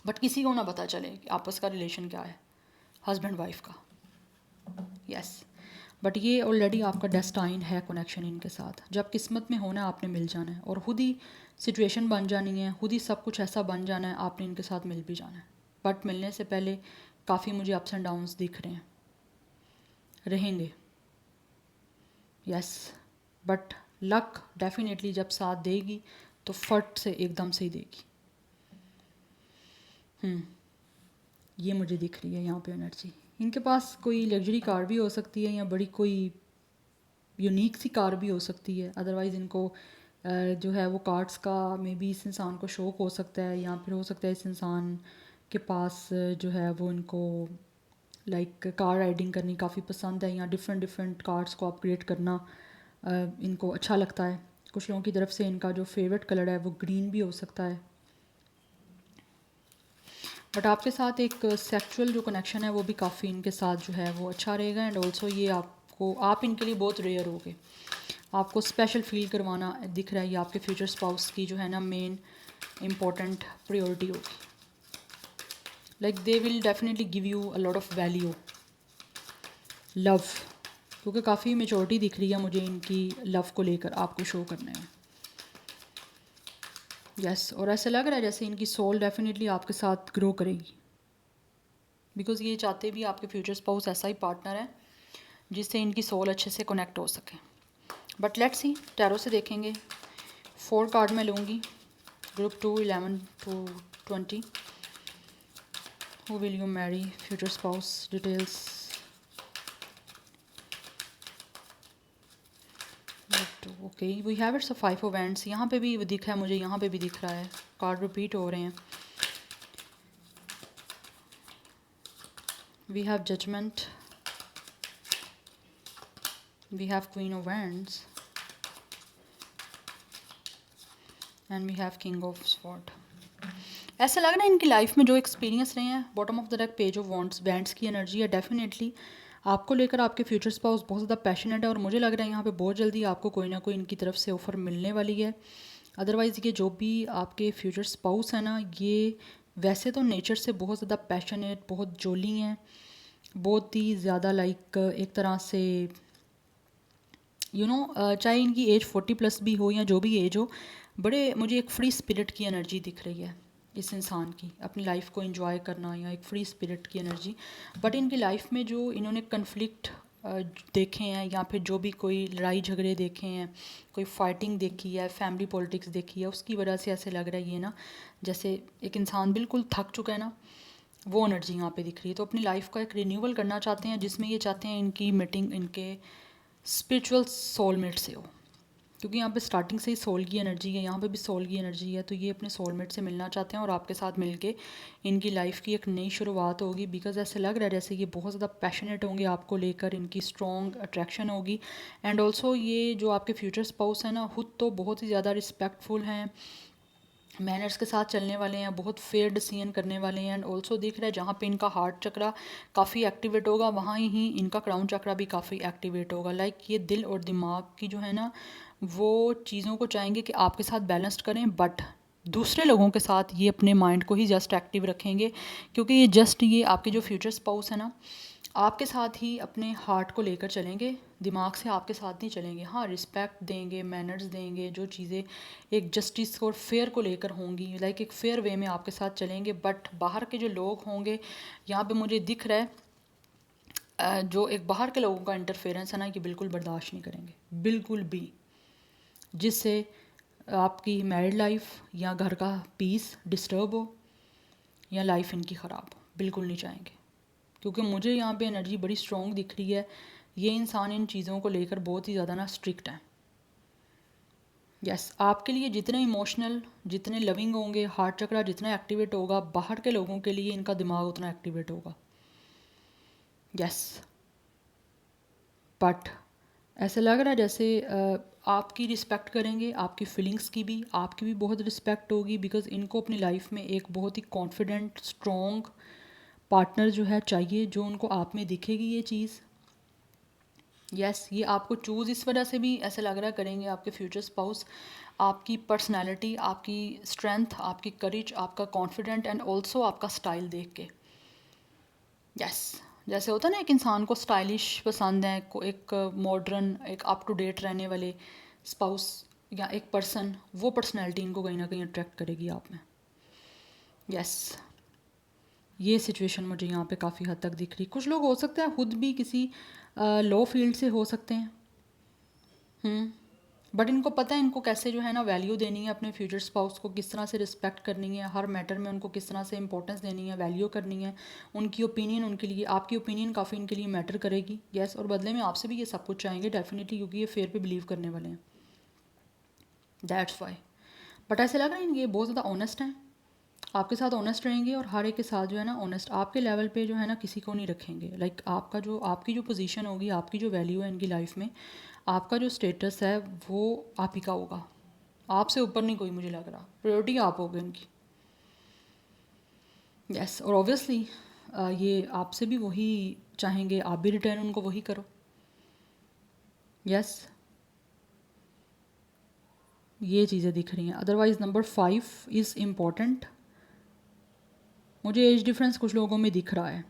[SPEAKER 1] बट किसी को ना पता चले कि आपस का रिलेशन क्या है, हस्बैंड वाइफ का। यस, बट ये ऑलरेडी आपका डेस्टाइन है कनेक्शन इनके साथ। जब किस्मत में होना है आपने मिल जाना है, और खुद ही सिचुएशन बन जानी है, खुद ही सब कुछ ऐसा बन जाना है, आपने इनके साथ मिल भी जाना है। बट मिलने से पहले काफ़ी मुझे अप्स एंड डाउन्स दिख रहे हैं, रहेंगे। यस, बट लक डेफिनेटली जब साथ देगी तो फट से एकदम से ही देगी। ये मुझे दिख रही है यहाँ पे एनर्जी। इनके पास कोई लग्जरी कार भी हो सकती है या बड़ी कोई यूनिक सी कार भी हो सकती है। अदरवाइज़ इनको जो है वो कार्ड्स का मे बी इस इंसान को शौक हो सकता है, या फिर हो सकता है इस इंसान के पास जो है वो इनको लाइक कार राइडिंग करनी काफ़ी पसंद है, या डिफरेंट डिफरेंट कार्ड्स को अपग्रेड करना इनको अच्छा लगता है। कुछ लोगों की तरफ से इनका जो फेवरेट कलर है वो ग्रीन भी हो सकता है। बट आपके साथ एक सेक्सुअल जो कनेक्शन है वो भी काफ़ी इनके साथ जो है वो अच्छा रहेगा। एंड ऑल्सो ये आपको, आप इनके लिए बहुत रेयर होगे, आपको स्पेशल फील करवाना दिख रहा है। ये आपके फ्यूचर स्पाउस की जो है ना मेन इम्पोर्टेंट प्रायोरिटी होगी। Like they will definitely give you a lot of value, love, क्योंकि काफ़ी मेचोरिटी दिख रही है मुझे इनकी लव को लेकर आपको शो करने में। यस, और ऐसा लग रहा है जैसे इनकी सोल डेफिनेटली आपके साथ ग्रो करेगी, बिकॉज ये चाहते भी आपके फ्यूचर स्पाउस ऐसा ही पार्टनर है जिससे इनकी सोल अच्छे से कनेक्ट हो सके। बट लेट्स सी, टैरो से देखेंगे। 4 कार्ड मैं लूँगी, group 2, 11 to 20। Who will you marry? Future spouse details. Okay, we have it's 5 of Wands। यहाँ पे भी दिखा है मुझे, यहाँ पे भी दिख रहा है, कार्ड रिपीट हो रहे हैं। We have judgement, we have queen of Wands and we have king of sword. ऐसा लग रहा है इनकी लाइफ में जो एक्सपीरियंस रहे हैं, bottom of the deck page of wands की एनर्जी है। डेफिनेटली आपको लेकर आपके फ्यूचर स्पाउस बहुत ज़्यादा पैशनेट है, और मुझे लग रहा है यहाँ पे बहुत जल्दी आपको कोई ना कोई इनकी तरफ से ऑफ़र मिलने वाली है। अदरवाइज़ ये जो भी आपके फ्यूचर स्पाउस है ना, ये वैसे तो नेचर से बहुत ज़्यादा पैशनेट, बहुत जोली हैं, बहुत ही ज़्यादा लाइक एक तरह से चाहे इनकी एज 40+ भी हो या जो भी एज हो, बड़े मुझे एक फ्री स्पिरिट की एनर्जी दिख रही है इस इंसान की, अपनी लाइफ को एंजॉय करना, या एक फ्री स्पिरिट की एनर्जी। बट इनकी लाइफ में जो इन्होंने कन्फ्लिक्ट देखे हैं, या फिर जो भी कोई लड़ाई झगड़े देखे हैं, कोई फाइटिंग देखी है, फैमिली पॉलिटिक्स देखी है, उसकी वजह से ऐसे लग रहा है ये ना जैसे एक इंसान बिल्कुल थक चुका है ना, वो एनर्जी यहाँ पे दिख रही है। तो अपनी लाइफ का एक रिन्यूअल करना चाहते हैं, जिसमें ये चाहते हैं इनकी मीटिंग इनके स्पिरिचुअल सोलमेट से हो, क्योंकि यहाँ पे स्टार्टिंग से ही सोल की एनर्जी है, यहाँ पे भी सोल की एनर्जी है। तो ये अपने सोलमेट से मिलना चाहते हैं और आपके साथ मिलके इनकी लाइफ की एक नई शुरुआत होगी। बिकॉज ऐसे लग रहा है जैसे ये बहुत ज़्यादा पैशनेट होंगे आपको लेकर, इनकी स्ट्रॉन्ग अट्रैक्शन होगी। एंड ऑल्सो ये जो आपके फ्यूचर स्पाउस हैं ना, खुद तो बहुत ही ज़्यादा रिस्पेक्टफुल हैं, मैनर्स के साथ चलने वाले हैं, बहुत फेयर डिसीजन करने वाले हैं। एंड ऑल्सो दिख रहा है जहाँ पे इनका हार्ट चक्रा काफ़ी एक्टिवेट होगा, वहाँ ही इनका क्राउन चक्रा भी काफ़ी एक्टिवेट होगा। लाइक ये दिल और दिमाग की जो है ना, वो चीज़ों को चाहेंगे कि आपके साथ बैलेंस्ड करें, बट दूसरे लोगों के साथ ये अपने माइंड को ही जस्ट एक्टिव रखेंगे, क्योंकि ये आपके जो फ्यूचर स्पाउस है ना, आपके साथ ही अपने हार्ट को लेकर चलेंगे, दिमाग से आपके साथ नहीं चलेंगे। हाँ, रिस्पेक्ट देंगे, मैनर्स देंगे, जो चीज़ें एक जस्टिस और फेयर को लेकर होंगी, लाइक एक फेयर वे में आपके साथ चलेंगे। बट बाहर के जो लोग होंगे, यहाँ पे मुझे दिख रहा है जो एक बाहर के लोगों का इंटरफेरेंस है ना, ये बिल्कुल बर्दाश्त नहीं करेंगे, बिल्कुल भी, जिससे आपकी मैरिड लाइफ या घर का पीस डिस्टर्ब हो या लाइफ इनकी ख़राब हो, बिल्कुल नहीं चाहेंगे। क्योंकि मुझे यहाँ पे एनर्जी बड़ी स्ट्रॉन्ग दिख रही है, ये इंसान इन चीज़ों को लेकर बहुत ही ज़्यादा ना स्ट्रिक्ट है। यस, आपके लिए जितने इमोशनल, जितने लविंग होंगे, हार्ट चक्रा जितना एक्टिवेट होगा, बाहर के लोगों के लिए इनका दिमाग उतना एक्टिवेट होगा। यस, बट ऐसा लग रहा है जैसे आपकी रिस्पेक्ट करेंगे, आपकी फीलिंग्स की भी, आपकी भी बहुत रिस्पेक्ट होगी। बिकॉज इनको अपनी लाइफ में एक बहुत ही कॉन्फिडेंट स्ट्रॉन्ग पार्टनर जो है चाहिए, जो उनको आप में दिखेगी ये चीज़। यस, ये आपको चूज़ इस वजह से भी ऐसा लग रहा करेंगे आपके फ्यूचर स्पाउस, आपकी पर्सनैलिटी, आपकी स्ट्रेंथ, आपकी करेज, आपका कॉन्फिडेंट एंड ऑल्सो आपका स्टाइल देख के। यस, जैसे होता है ना एक इंसान को स्टाइलिश पसंद है, को एक मॉडर्न, एक अप टू डेट रहने वाले स्पाउस या एक पर्सन, वो पर्सनैलिटी इनको कहीं ना कहीं अट्रैक्ट करेगी आप में। यस, ये सिचुएशन मुझे यहाँ पे काफ़ी हद तक दिख रही। कुछ लोग हो सकता है खुद भी किसी लो फील्ड से हो सकते हैं, बट इनको पता है इनको कैसे जो है ना वैल्यू देनी है, अपने फ्यूचर स्पाउस को किस तरह से रिस्पेक्ट करनी है, हर मैटर में उनको किस तरह से इंपॉर्टेंस देनी है, वैल्यू करनी है। उनकी ओपिनियन उनके लिए, आपकी ओपिनियन काफ़ी इनके लिए मैटर करेगी। यस, और बदले में आपसे भी ये सब कुछ चाहेंगे डेफिनेटली, क्योंकि ये फेयर पे बिलीव करने वाले हैं, दैट्स वाई। बट ऐसे लग रहा है ये बहुत ज़्यादा ऑनेस्ट हैं, आपके साथ ऑनेस्ट रहेंगे और हर एक के साथ जो है ना ऑनेस्ट, आपके लेवल पे जो है ना किसी को नहीं रखेंगे। लाइक आपकी जो पोजीशन होगी, आपकी जो वैल्यू है इनकी लाइफ में, आपका जो स्टेटस है वो आप ही का होगा, आपसे ऊपर नहीं कोई, मुझे लग रहा प्रायोरिटी आप होगे इनकी। यस, और ऑब्वियसली ये आपसे भी वही चाहेंगे, आप भी रिटर्न उनको वही करो। यस, ये चीज़ें दिख रही हैं। अदरवाइज़ नंबर 5 इज़ इम्पॉर्टेंट, मुझे एज डिफरेंस कुछ लोगों में दिख रहा है।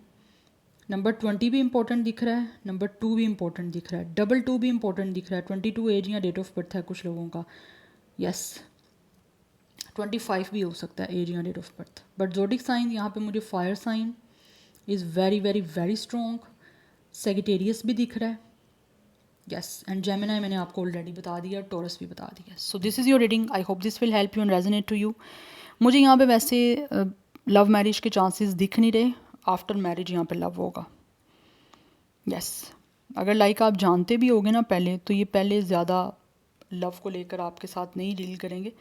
[SPEAKER 1] नंबर 20 भी इम्पोर्टेंट दिख रहा है, नंबर 2 भी इम्पोर्टेंट दिख रहा है, डबल 2 भी इम्पोर्टेंट दिख रहा है। 22 एज या डेट ऑफ बर्थ है कुछ लोगों का। यस, 25 भी हो सकता है एज या date of birth. But zodiac sign यहाँ पे मुझे fire sign is very very very strong. Sagittarius भी दिख रहा है। यस, एंड जेमिनाई मैंने आपको ऑलरेडी बता दिया, टॉरस भी बता दिया। So this is your reading, I hope this will help you and resonate to you. मुझे यहाँ पे वैसे लव मैरिज के चांसेस दिख नहीं रहे, आफ्टर मैरिज यहाँ पे लव होगा। यस, अगर लाइक आप जानते भी होगे ना पहले, तो ये पहले ज़्यादा लव को लेकर आपके साथ नहीं डील करेंगे,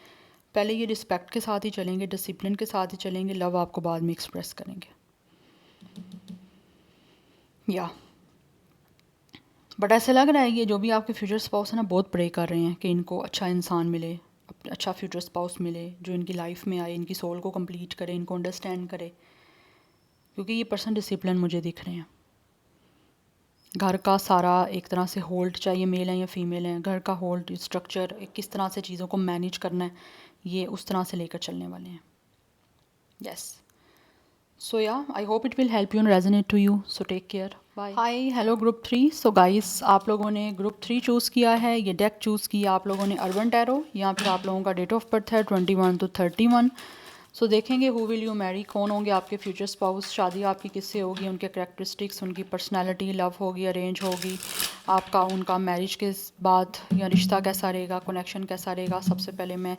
[SPEAKER 1] पहले ये रिस्पेक्ट के साथ ही चलेंगे, डिसिप्लिन के साथ ही चलेंगे, लव आपको बाद में एक्सप्रेस करेंगे। या बट ऐसा लग रहा है ये जो भी आपके फ्यूचर स्पाउस है ना, बहुत प्रे कर रहे हैं कि इनको अच्छा इंसान मिले, अच्छा फ्यूचर स्पाउस मिले, जो इनकी लाइफ में आए, इनकी सोल को कंप्लीट करे, इनको अंडरस्टैंड करे। क्योंकि ये पर्सन डिसिप्लिन मुझे दिख रहे हैं, घर का सारा एक तरह से होल्ड, चाहिए मेल है या फीमेल है, घर का होल्ड स्ट्रक्चर, किस तरह से चीज़ों को मैनेज करना है, ये उस तरह से लेकर चलने वाले हैं। यस, सो या I hope it will help you and resonate to you. So take care, bye. Hi, hello group 3। So guys, आप लोगों ने ग्रुप 3 चूज़ किया है, ये डेक चूज़ किया आप लोगों ने अर्बन टैरो। यहाँ पर आप लोगों का डेट ऑफ बर्थ है 21 to 31। सो देखेंगे हु विल यू मैरी, कौन होंगे आपके फ्यूचर स्पाउस, शादी आपकी किससे होगी, उनके करैक्टरिस्टिक्स, उनकी पर्सनालिटी, लव होगी अरेंज होगी, आपका उनका मैरिज के बाद या रिश्ता कैसा रहेगा, कनेक्शन कैसा रहेगा। सबसे पहले मैं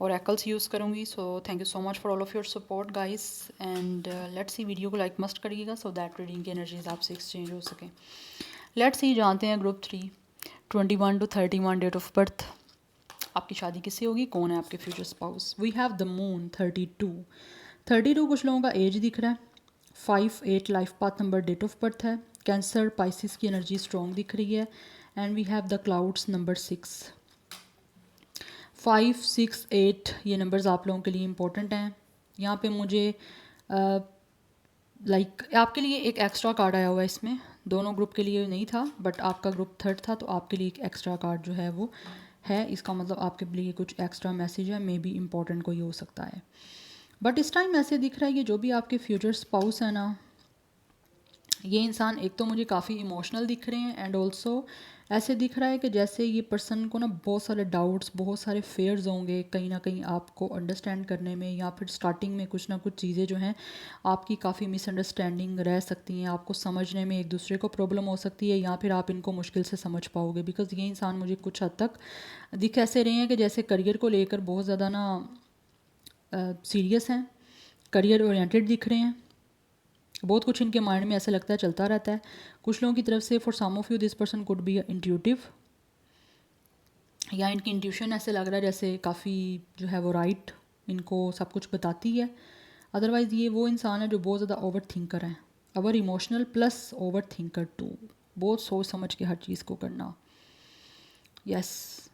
[SPEAKER 1] ओरेकल्स यूज़ करूँगी। सो thank you so much for all of your support guys and let's see, video को लाइक मस्ट करिएगा सो दैट रीडिंग की एनर्जीज आपसे एक्सचेंज हो सकें। लेट्स सी, जानते हैं group 3 21 to 31 date of birth, आपकी शादी किससे होगी, कौन है आपके future spouse. We have the moon 32 कुछ लोगों का एज दिख रहा है, 5 8 life path number date of birth है, कैंसर पाइसिस की एनर्जी स्ट्रॉन्ग दिख रही है and we have the clouds number 6 5 6 8 ये नंबर्स आप लोगों के लिए इंपॉर्टेंट हैं। यहाँ पे मुझे आपके लिए एक एक्स्ट्रा कार्ड आया हुआ है, इसमें दोनों ग्रुप के लिए नहीं था बट आपका ग्रुप 3rd था तो आपके लिए एक एक्स्ट्रा कार्ड जो है वो है। इसका मतलब आपके लिए कुछ एक्स्ट्रा मैसेज है, मे बी इम्पॉर्टेंट कोई हो सकता है। बट इस टाइम ऐसे दिख रहा है कि जो भी आपके फ्यूचर स्पाउस है ना, ये इंसान एक तो मुझे काफ़ी इमोशनल दिख रहे हैं एंड ऑल्सो ऐसे दिख रहा है कि जैसे ये पर्सन को ना बहुत सारे डाउट्स, बहुत सारे फेयर्स होंगे कहीं ना कहीं आपको अंडरस्टैंड करने में, या फिर स्टार्टिंग में कुछ ना कुछ चीज़ें जो हैं आपकी काफ़ी मिसअंडरस्टैंडिंग रह सकती हैं, आपको समझने में एक दूसरे को प्रॉब्लम हो सकती है या फिर आप इनको मुश्किल से समझ पाओगे। बिकॉज़ ये इंसान मुझे कुछ हद तक दिख ऐसे रहे हैं कि जैसे करियर को लेकर बहुत ज़्यादा ना सीरियस हैं, करियर ओरिएंटेड दिख रहे हैं, बहुत कुछ इनके माइंड में ऐसा लगता है चलता रहता है। कुछ लोगों की तरफ से for some of you this person could be intuitive, या इनकी इंट्यूशन ऐसे लग रहा है जैसे काफ़ी जो है वो राइट इनको सब कुछ बताती है। अदरवाइज़ ये वो इंसान है जो बहुत ज़्यादा ओवर थिंकर है, over emotional plus over thinker too, बहुत सोच समझ के हर चीज़ को करना। यस,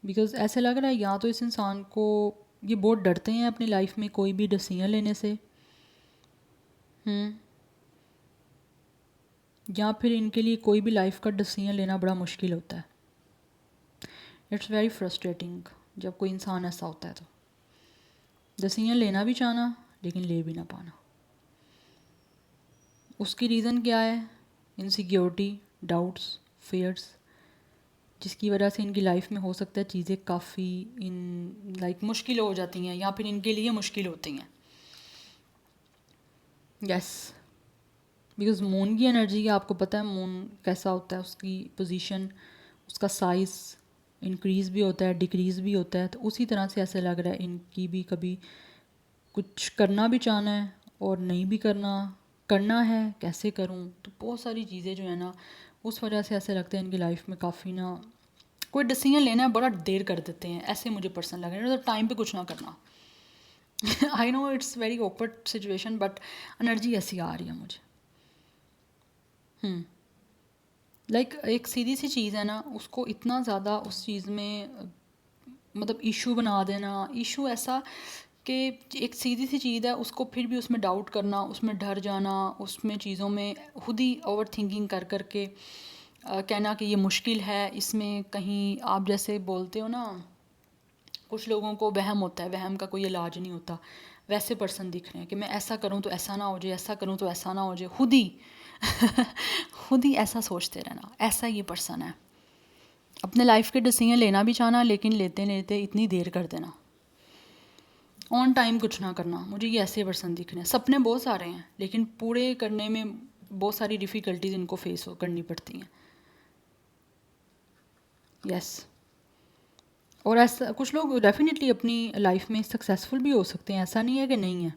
[SPEAKER 1] बिकॉज़ ऐसे लग रहा है या तो इस इंसान को ये बहुत डरते हैं अपनी लाइफ में कोई भी डिसीजन लेने से, या फिर इनके लिए कोई भी लाइफ का डिसीजन लेना बड़ा मुश्किल होता है। इट्स वेरी फ्रस्ट्रेटिंग जब कोई इंसान ऐसा होता है तो डिसीजन लेना भी चाहना लेकिन ले भी ना पाना। उसकी रीज़न क्या है, इनसिक्योरिटी, डाउट्स, फेयर्स, जिसकी वजह से इनकी लाइफ में हो सकता है चीज़ें काफ़ी मुश्किल हो जाती हैं या फिर इनके लिए मुश्किल होती हैं। यस, बिकॉज मून की एनर्जी आपको पता है मून कैसा होता है, उसकी पोजीशन, उसका साइज़ इंक्रीज़ भी होता है डिक्रीज़ भी होता है, तो उसी तरह से ऐसे लग रहा है इनकी भी कभी कुछ करना भी चाहना है और नहीं भी करना है कैसे करूं, तो बहुत सारी चीज़ें जो है ना उस वजह से ऐसे लगता है इनकी लाइफ में काफ़ी ना कोई डिसीजन लेना है बड़ा देर कर देते हैं, ऐसे मुझे पर्सन लग रहा है, तो टाइम पे कुछ ना करना। I know it's very awkward situation but energy ऐसी आ रही है मुझे। एक सीधी सी चीज़ है ना, उसको इतना ज़्यादा उस चीज़ में मतलब इशू बना देना, इशू ऐसा कि एक सीधी सी चीज़ है उसको फिर भी उसमें डाउट करना, उसमें डर जाना, उसमें चीज़ों में खुद ही ओवर थिंकिंग कर करके कहना कि ये मुश्किल है, इसमें कहीं आप जैसे बोलते हो ना, कुछ लोगों को वहम होता है, वहम का कोई इलाज नहीं होता, वैसे पर्सन दिख रहे हैं कि मैं ऐसा करूं तो ऐसा ना हो जाए, ऐसा करूं तो ऐसा ना हो जाए, खुद ही खुद ही ऐसा सोचते रहना, ऐसा ये पर्सन है। अपने लाइफ के डिसीजन लेना भी चाहना लेकिन लेते लेते इतनी देर कर देना, ऑन टाइम कुछ ना करना, मुझे ये ऐसे पर्सन दिख रहे हैं। सपने बहुत सारे हैं लेकिन पूरे करने में बहुत सारी डिफ़िकल्टीज इनको फेस करनी पड़ती हैं। यस, और ऐसा कुछ लोग डेफिनेटली अपनी लाइफ में सक्सेसफुल भी हो सकते हैं, ऐसा नहीं है कि नहीं है,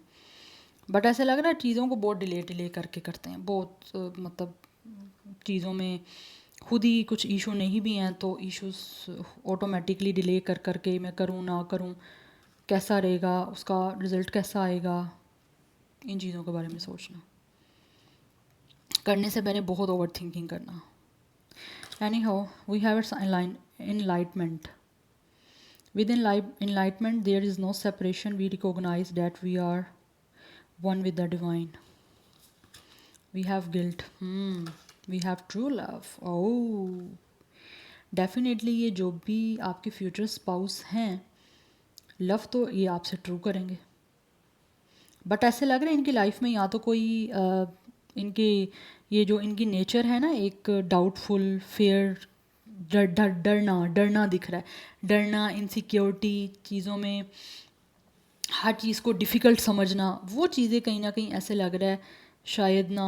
[SPEAKER 1] बट ऐसा लग रहा है चीज़ों को बहुत डिले करके करते हैं, बहुत मतलब चीज़ों में खुद ही कुछ इशू नहीं भी हैं तो इश्यूज ऑटोमेटिकली डिले कर करके मैं करूँ ना करूँ, कैसा रहेगा, उसका रिज़ल्ट कैसा आएगा, इन चीज़ों के बारे में सोचना, करने से पहले बहुत ओवर थिंकिंग करना। Anyhow we have it's enlightenment. With enlightenment, there is no separation. We recognize that we are one with the divine. We have guilt. We have true love. Oh, definitely ये जो भी आपके future spouse हैं, love तो ये आपसे true करेंगे, but ऐसे लग रहा है इनकी लाइफ में या तो कोई इनके ये जो इनकी नेचर है ना, एक डाउटफुल, फेयर, डरना दिख रहा है, डरना, इनसिक्योरिटी, चीज़ों में हर चीज़ को डिफ़िकल्ट समझना, वो चीज़ें कहीं ना कहीं ऐसे लग रहा है शायद ना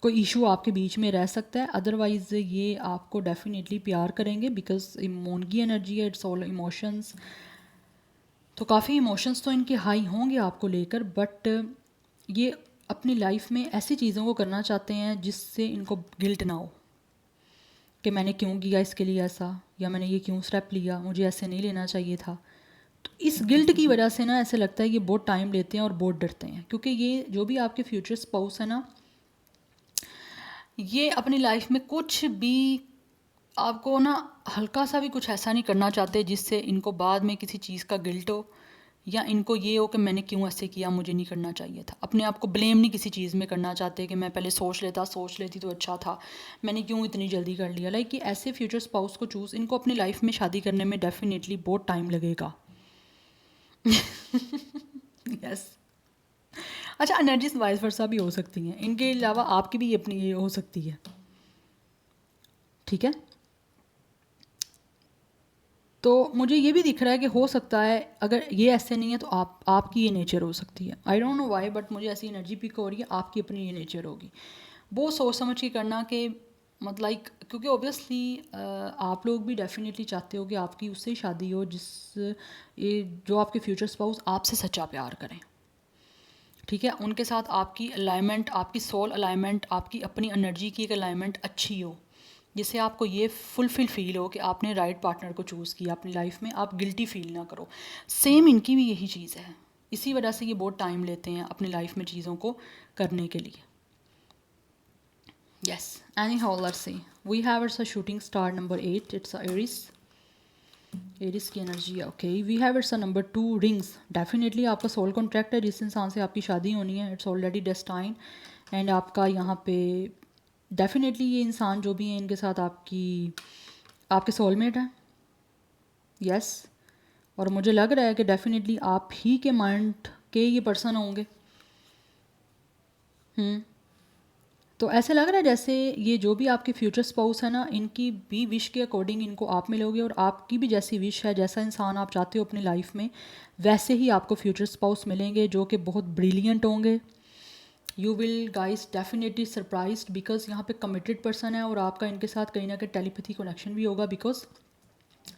[SPEAKER 1] कोई इशू आपके बीच में रह सकता है। अदरवाइज़ ये आपको डेफिनेटली प्यार करेंगे, बिकॉज मून की एनर्जी है, इट्स ऑल इमोशंस। तो काफ़ी इमोशंस तो इनके हाई होंगे आपको लेकर, बट ये अपनी लाइफ में ऐसी चीज़ों को करना चाहते हैं जिससे इनको गिल्ट ना हो कि मैंने क्यों किया इसके लिए ऐसा, या मैंने ये क्यों स्टेप लिया, मुझे ऐसे नहीं लेना चाहिए था। तो इस गिल्ट की वजह से ना ऐसे लगता है ये बहुत टाइम लेते हैं और बहुत डरते हैं, क्योंकि ये जो भी आपके फ्यूचर स्पाउस है ना, ये अपनी लाइफ में कुछ भी आपको ना हल्का सा भी कुछ ऐसा नहीं करना चाहते जिससे इनको बाद में किसी चीज़ का गिल्ट हो, या इनको ये हो कि मैंने क्यों ऐसे किया, मुझे नहीं करना चाहिए था। अपने आप को ब्लेम नहीं किसी चीज़ में करना चाहते कि मैं पहले सोच लेती तो अच्छा था, मैंने क्यों इतनी जल्दी कर लिया। लाइक ये ऐसे फ्यूचर स्पाउस को चूज़, इनको अपनी लाइफ में शादी करने में डेफिनेटली बहुत टाइम लगेगा। यस। अच्छा, एनर्जीज वाइस वर्सा भी हो सकती हैं, इनके अलावा आपकी भी अपनी ये हो सकती है, ठीक है। तो मुझे ये भी दिख रहा है कि हो सकता है अगर ये ऐसे नहीं है तो आपकी ये नेचर हो सकती है। I don't know why, but मुझे ऐसी एनर्जी पिक हो रही है, आपकी अपनी ये नेचर होगी। बहुत सोच समझ के करना कि मतलब लाइक, क्योंकि ऑब्वियसली आप लोग भी डेफिनेटली चाहते हो कि आपकी उससे ही शादी हो जिस ये जो आपके फ्यूचर स्पाउस आपसे सच्चा प्यार करें, ठीक है। उनके साथ आपकी अलाइनमेंट, आपकी सोल अलाइनमेंट, आपकी अपनी एनर्जी की एक अलाइनमेंट अच्छी हो, जिससे आपको ये फुलफिल फील हो कि आपने राइट पार्टनर को चूज़ किया अपनी लाइफ में, आप गिल्टी फील ना करो। सेम इनकी भी यही चीज़ है, इसी वजह से ये बहुत टाइम लेते हैं अपनी लाइफ में चीज़ों को करने के लिए। Yes, anyhow let's see, we have it's a shooting star number 8, it's a Aries. Aries की एनर्जी है, okay. We have it's a number 2 rings. Definitely आपका सोल कॉन्ट्रैक्ट है, जिस इंसान से आपकी शादी होनी है, इट्स ऑलरेडी डेस्टाइन। एंड आपका यहाँ पे डेफिनेटली ये इंसान जो भी है इनके साथ आपके सोलमेट हैं, यस। और मुझे लग रहा है कि डेफिनेटली आप ही के माइंड के ये पर्सन होंगे। तो ऐसे लग रहा है जैसे ये जो भी आपके फ्यूचर स्पाउस है ना, इनकी भी विश के अकॉर्डिंग इनको आप मिलोगे, और आपकी भी जैसी विश है, जैसा इंसान आप चाहते हो अपनी लाइफ में, वैसे ही आपको फ्यूचर स्पाउस मिलेंगे जो कि बहुत ब्रिलियंट होंगे। You will guys definitely surprised, because यहाँ पे कमिटेड पर्सन है और आपका इनके साथ कहीं ना कहीं टेलीपैथी कनेक्शन भी होगा, बिकॉज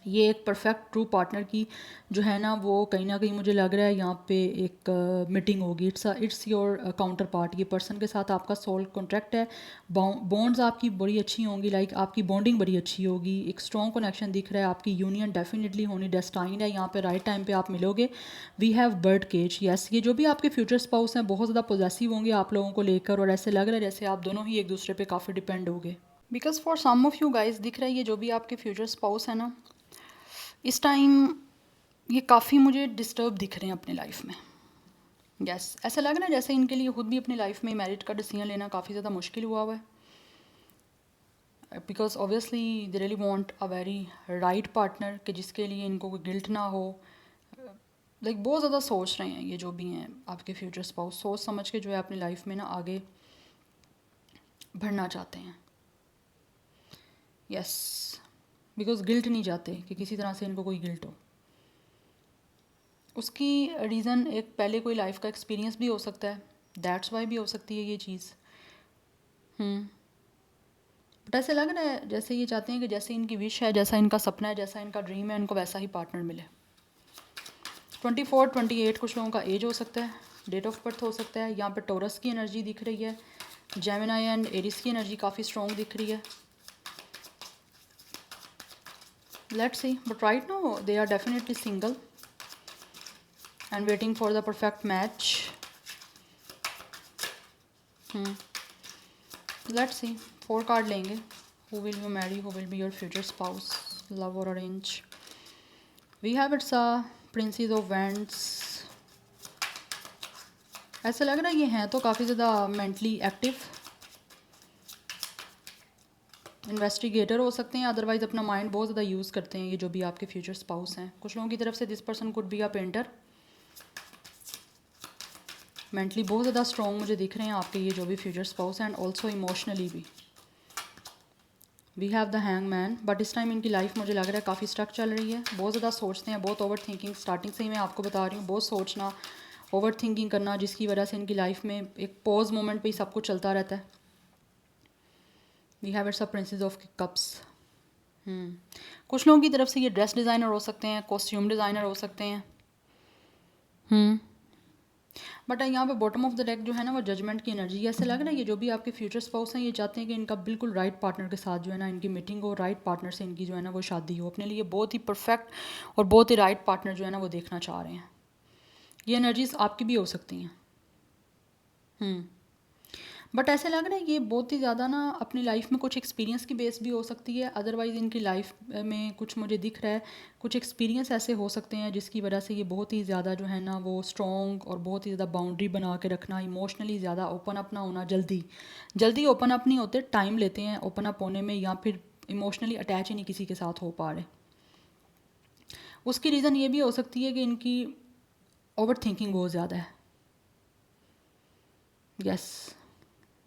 [SPEAKER 1] ये एक परफेक्ट ट्रू पार्टनर की जो है ना, वो कहीं ना कहीं मुझे लग रहा है यहाँ पे एक मीटिंग होगी। इट्स योर काउंटर पार्ट, ये पर्सन के साथ आपका सोल कॉन्ट्रैक्ट है। बॉन्ड्स आपकी बड़ी अच्छी होंगी, लाइक आपकी बॉन्डिंग बड़ी अच्छी होगी, एक स्ट्रॉन्ग कनेक्शन दिख रहा है, आपकी यूनियन डेफिनेटली होनी डेस्टाइंड है। यहाँ पे राइट टाइम पे आप मिलोगे। We have bird cage, yes. ये जो भी आपके फ्यूचर स्पाउस हैं बहुत ज़्यादा पॉजेसिव होंगे आप लोगों को लेकर, और ऐसे लग रहा है जैसे आप दोनों ही एक दूसरे पे काफ़ी डिपेंड होगे। Because for some of you guys दिख रहा है ये जो भी आपके फ्यूचर स्पाउस है ना, इस टाइम ये काफ़ी मुझे डिस्टर्ब दिख रहे हैं अपनी लाइफ में। यस, ऐसा लग रहा है जैसे इनके लिए खुद भी अपनी लाइफ में मैरिज का डिसीजन लेना काफ़ी ज़्यादा मुश्किल हुआ है, because obviously they really want a very right partner कि जिसके लिए इनको कोई गिल्ट ना हो। लाइक बहुत ज़्यादा सोच रहे हैं ये जो भी हैं आपके फ्यूचर स्पाउस, सोच समझ के जो है अपनी लाइफ में ना आगे बढ़ना चाहते हैं। यस, बिकॉज गिल्ट नहीं चाहते कि किसी तरह से इनको कोई गिल्ट हो। उसकी रीज़न एक पहले कोई लाइफ का एक्सपीरियंस भी हो सकता है, दैट्स वाई भी हो सकती है ये चीज़। बट ऐसे लग रहा है जैसे ये चाहते हैं कि जैसे इनकी विश है, जैसा इनका सपना है, जैसा इनका ड्रीम है, इनको वैसा ही पार्टनर मिले। 24, 28 कुछ लोगों का एज हो सकता है, डेट ऑफ बर्थ हो सकता है। यहाँ पर टोरस की एनर्जी दिख रही है, जेमिनी एंड एरिस की एनर्जी काफ़ी स्ट्रॉन्ग दिख रही है। Let's see, but right now they are definitely single and waiting for the perfect match. Let's see, 4 card लेंगे। Who will you marry? Who will be your future spouse? Love or arrange? We have it's a Princess of Wands. ऐसा लग रहा है ये हैं तो काफ़ी ज़्यादा मेंटली एक्टिव, इन्वेस्टिगेटर हो सकते हैं, अदरवाइज अपना माइंड बहुत ज़्यादा यूज़ करते हैं ये जो भी आपके फ्यूचर स्पाउस हैं। कुछ लोगों की तरफ से this person could be a painter, mentally बहुत ज़्यादा स्ट्रॉन्ग मुझे दिख रहे हैं आपके ये जो भी फ्यूचर स्पाउस हैं, एंड ऑल्सो इमोशनली भी। We have the hang man, but इस टाइम इनकी लाइफ मुझे लग रहा है काफ़ी स्ट्रक चल रही है, बहुत ज़्यादा सोचते हैं, बहुत ओवर थिंकिंग, स्टार्टिंग से ही मैं आपको बता रही हूँ, बहुत सोचना, ओवर थिंकिंग करना, जिसकी वजह से इनकी लाइफ में एक पॉज मोमेंट पे ही सब कुछ चलता रहता है। We have it's a princess of cups. कुछ लोगों की तरफ से ये ड्रेस डिज़ाइनर हो सकते हैं, कॉस्ट्यूम डिज़ाइनर हो सकते हैं। बट यहाँ पे बॉटम ऑफ द डेक जो है ना वो जजमेंट की एनर्जी, ऐसे लग रहा है ये जो भी आपके फ्यूचर स्पाउस हैं ये चाहते हैं कि इनका बिल्कुल राइट पार्टनर के साथ जो है ना इनकी मीटिंग हो, राइट पार्टनर से इनकी जो है ना वो शादी हो, अपने लिए बहुत ही परफेक्ट और बहुत ही राइट पार्टनर जो है ना वो देखना चाह रहे हैं। ये एनर्जीज आपकी भी हो सकती हैं। बट ऐसे लग रहा है ये बहुत ही ज़्यादा ना अपनी लाइफ में कुछ एक्सपीरियंस की बेस भी हो सकती है, अदरवाइज़ इनकी लाइफ में कुछ मुझे दिख रहा है कुछ एक्सपीरियंस ऐसे हो सकते हैं जिसकी वजह से ये बहुत ही ज़्यादा जो है ना वो स्ट्रॉन्ग और बहुत ही ज़्यादा बाउंड्री बना के रखना, इमोशनली ज़्यादा ओपन अप ना होना, जल्दी ओपन अप नहीं होते, टाइम लेते हैं ओपन अप होने में, या फिर इमोशनली अटैच ही नहीं किसी के साथ हो पा रहे। उसकी रीज़न ये भी हो सकती है कि इनकी ओवर थिंकिंग बहुत ज़्यादा है। यस,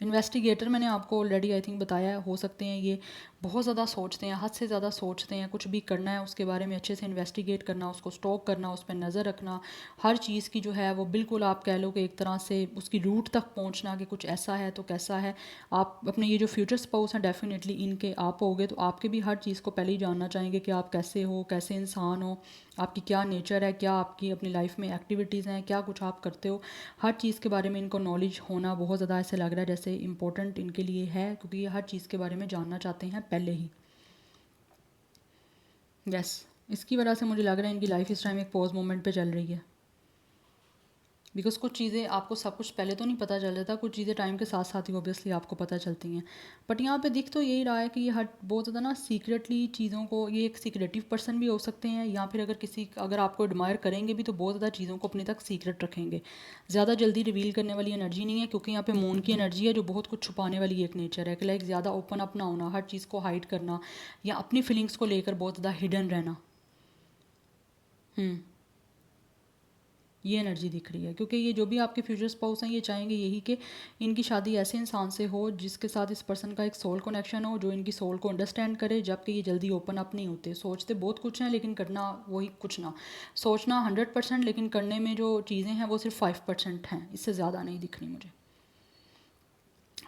[SPEAKER 1] इन्वेस्टिगेटर मैंने आपको ऑलरेडी आई थिंक बताया है, हो सकते हैं ये बहुत ज़्यादा सोचते हैं, हद से ज़्यादा सोचते हैं, कुछ भी करना है उसके बारे में अच्छे से इन्वेस्टिगेट करना, उसको स्टॉक करना, उस पर नज़र रखना, हर चीज़ की जो है वो बिल्कुल आप कह लो कि एक तरह से उसकी रूट तक पहुंचना कि कुछ ऐसा है तो कैसा है। आप अपने ये जो फ्यूचर स्पाउस हैं डेफिनेटली इनके आप होगे तो आपके भी हर चीज़ को पहले ही जानना चाहेंगे कि आप कैसे हो, कैसे इंसान हो, आपकी क्या नेचर है, क्या आपकी अपनी लाइफ में एक्टिविटीज़ हैं, क्या कुछ आप करते हो, हर चीज़ के बारे में इनको नॉलेज होना बहुत ज़्यादा ऐसे लग रहा है जैसे इम्पोर्टेंट इनके लिए है, क्योंकि ये हर चीज़ के बारे में जानना चाहते हैं पहले ही। यस, इसकी वजह से मुझे लग रहा है इनकी लाइफ इस टाइम एक पॉज मोमेंट पे चल रही है, बिकॉज कुछ चीज़ें आपको सब कुछ पहले तो नहीं पता चल रहा था, कुछ चीज़ें टाइम के साथ साथ ही ऑब्वियसली आपको पता चलती हैं। बट यहाँ पे दिख तो यही रहा है कि ये हर बहुत ज़्यादा ना सीक्रेटली चीज़ों को, ये एक सीक्रेटिव पर्सन भी हो सकते हैं, या फिर अगर आपको एडमायर करेंगे भी तो बहुत ज़्यादा चीज़ों को अपने तक सीक्रेट रखेंगे, ज़्यादा जल्दी रिवील करने वाली एनर्जी नहीं है, क्योंकि यहाँ पे मून की एनर्जी है जो बहुत कुछ छुपाने वाली एक नेचर है कि लाइक ज़्यादा ओपन अप ना होना, हर चीज़ को हाइड करना, या अपनी फीलिंग्स को लेकर बहुत ज़्यादा हिडन रहना। ये एनर्जी दिख रही है, क्योंकि ये जो भी आपके फ्यूचर स्पाउस हैं ये चाहेंगे यही कि इनकी शादी ऐसे इंसान से हो जिसके साथ इस पर्सन का एक सोल कनेक्शन हो, जो इनकी सोल को अंडरस्टैंड करे, जबकि ये जल्दी ओपन अप नहीं होते, सोचते बहुत कुछ हैं लेकिन करना वही कुछ ना, सोचना 100% लेकिन करने में जो चीज़ें हैं वो सिर्फ 5% हैं, इससे ज़्यादा नहीं दिख रही मुझे।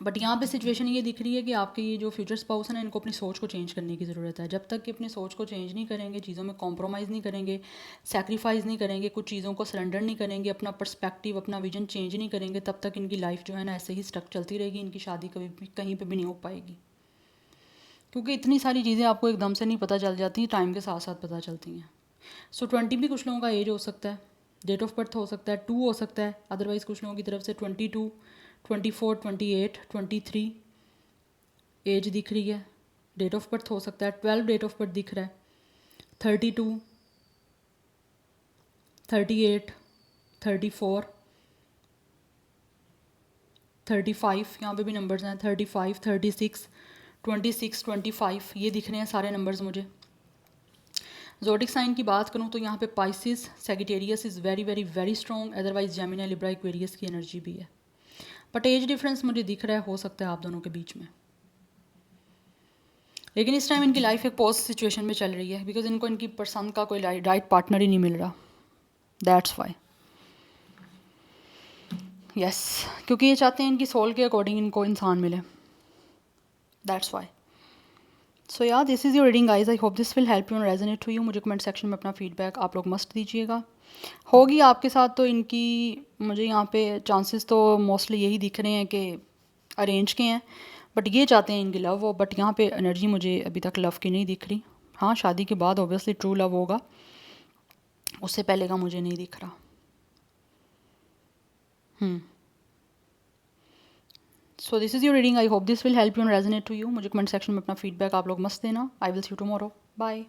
[SPEAKER 1] बट यहाँ पे सिचुएशन ये दिख रही है कि आपके ये जो फ्यूचर स्पाउस है ना इनको अपनी सोच को चेंज करने की ज़रूरत है। जब तक कि अपनी सोच को चेंज नहीं करेंगे, चीज़ों में कॉम्प्रोमाइज़ नहीं करेंगे, सेक्रीफाइस नहीं करेंगे, कुछ चीज़ों को सरेंडर नहीं करेंगे, अपना पर्सपेक्टिव, अपना विजन चेंज नहीं करेंगे, तब तक इनकी लाइफ जो है ना ऐसे ही स्टक चलती रहेगी, इनकी शादी कभी भी कहीं पर भी नहीं हो पाएगी, क्योंकि इतनी सारी चीज़ें आपको एकदम से नहीं पता चल जाती, टाइम के साथ साथ पता चलती हैं। सो 20 भी कुछ लोगों का एज हो सकता है, डेट ऑफ बर्थ हो सकता है, 2 हो सकता है, अदरवाइज़ कुछ लोगों की तरफ से 22, 24, 28, 23 एज दिख रही है, डेट ऑफ बर्थ हो सकता है, 12 डेट ऑफ बर्थ दिख रहा है, 32, 38, 34, 35, यहाँ पे भी नंबर्स हैं, 35, 36, 26, 25, ये दिख रहे हैं सारे नंबर्स मुझे। ज़ोडिक साइन की बात करूँ तो यहाँ पे Pisces, Sagittarius is very very very strong, otherwise Gemini, Libra, Aquarius की एनर्जी भी है, बट एज डिफरेंस मुझे दिख रहा है, हो सकता है आप दोनों के बीच में। लेकिन इस टाइम इनकी लाइफ एक पॉज सिचुएशन में चल रही है, बिकॉज इनको इनकी पसंद का कोई राइट पार्टनर ही नहीं मिल रहा, दैट्स वाई। यस, क्योंकि ये चाहते हैं इनकी सोल के अकॉर्डिंग इनको इंसान मिले, दैट्स वाई। सो या this is your reading guys, I hope this will help you and resonate to you. मुझे कमेंट सेक्शन में अपना फीडबैक आप लोग मस्ट दीजिएगा। होगी आपके साथ तो इनकी, मुझे यहाँ पे चांसेस तो मोस्टली यही दिख रहे हैं कि अरेंज के हैं, बट ये चाहते हैं इनकी लव हो, बट यहाँ पे एनर्जी मुझे अभी तक लव की नहीं दिख रही। हाँ, शादी के बाद ऑब्वियसली ट्रू लव होगा, उससे पहले का मुझे नहीं दिख रहा। So this is your reading, I hope this will help you and resonate to you. मुझे कमेंट सेक्शन में अपना फीडबैक आप लोग मस्त देना। I will see you tomorrow, bye.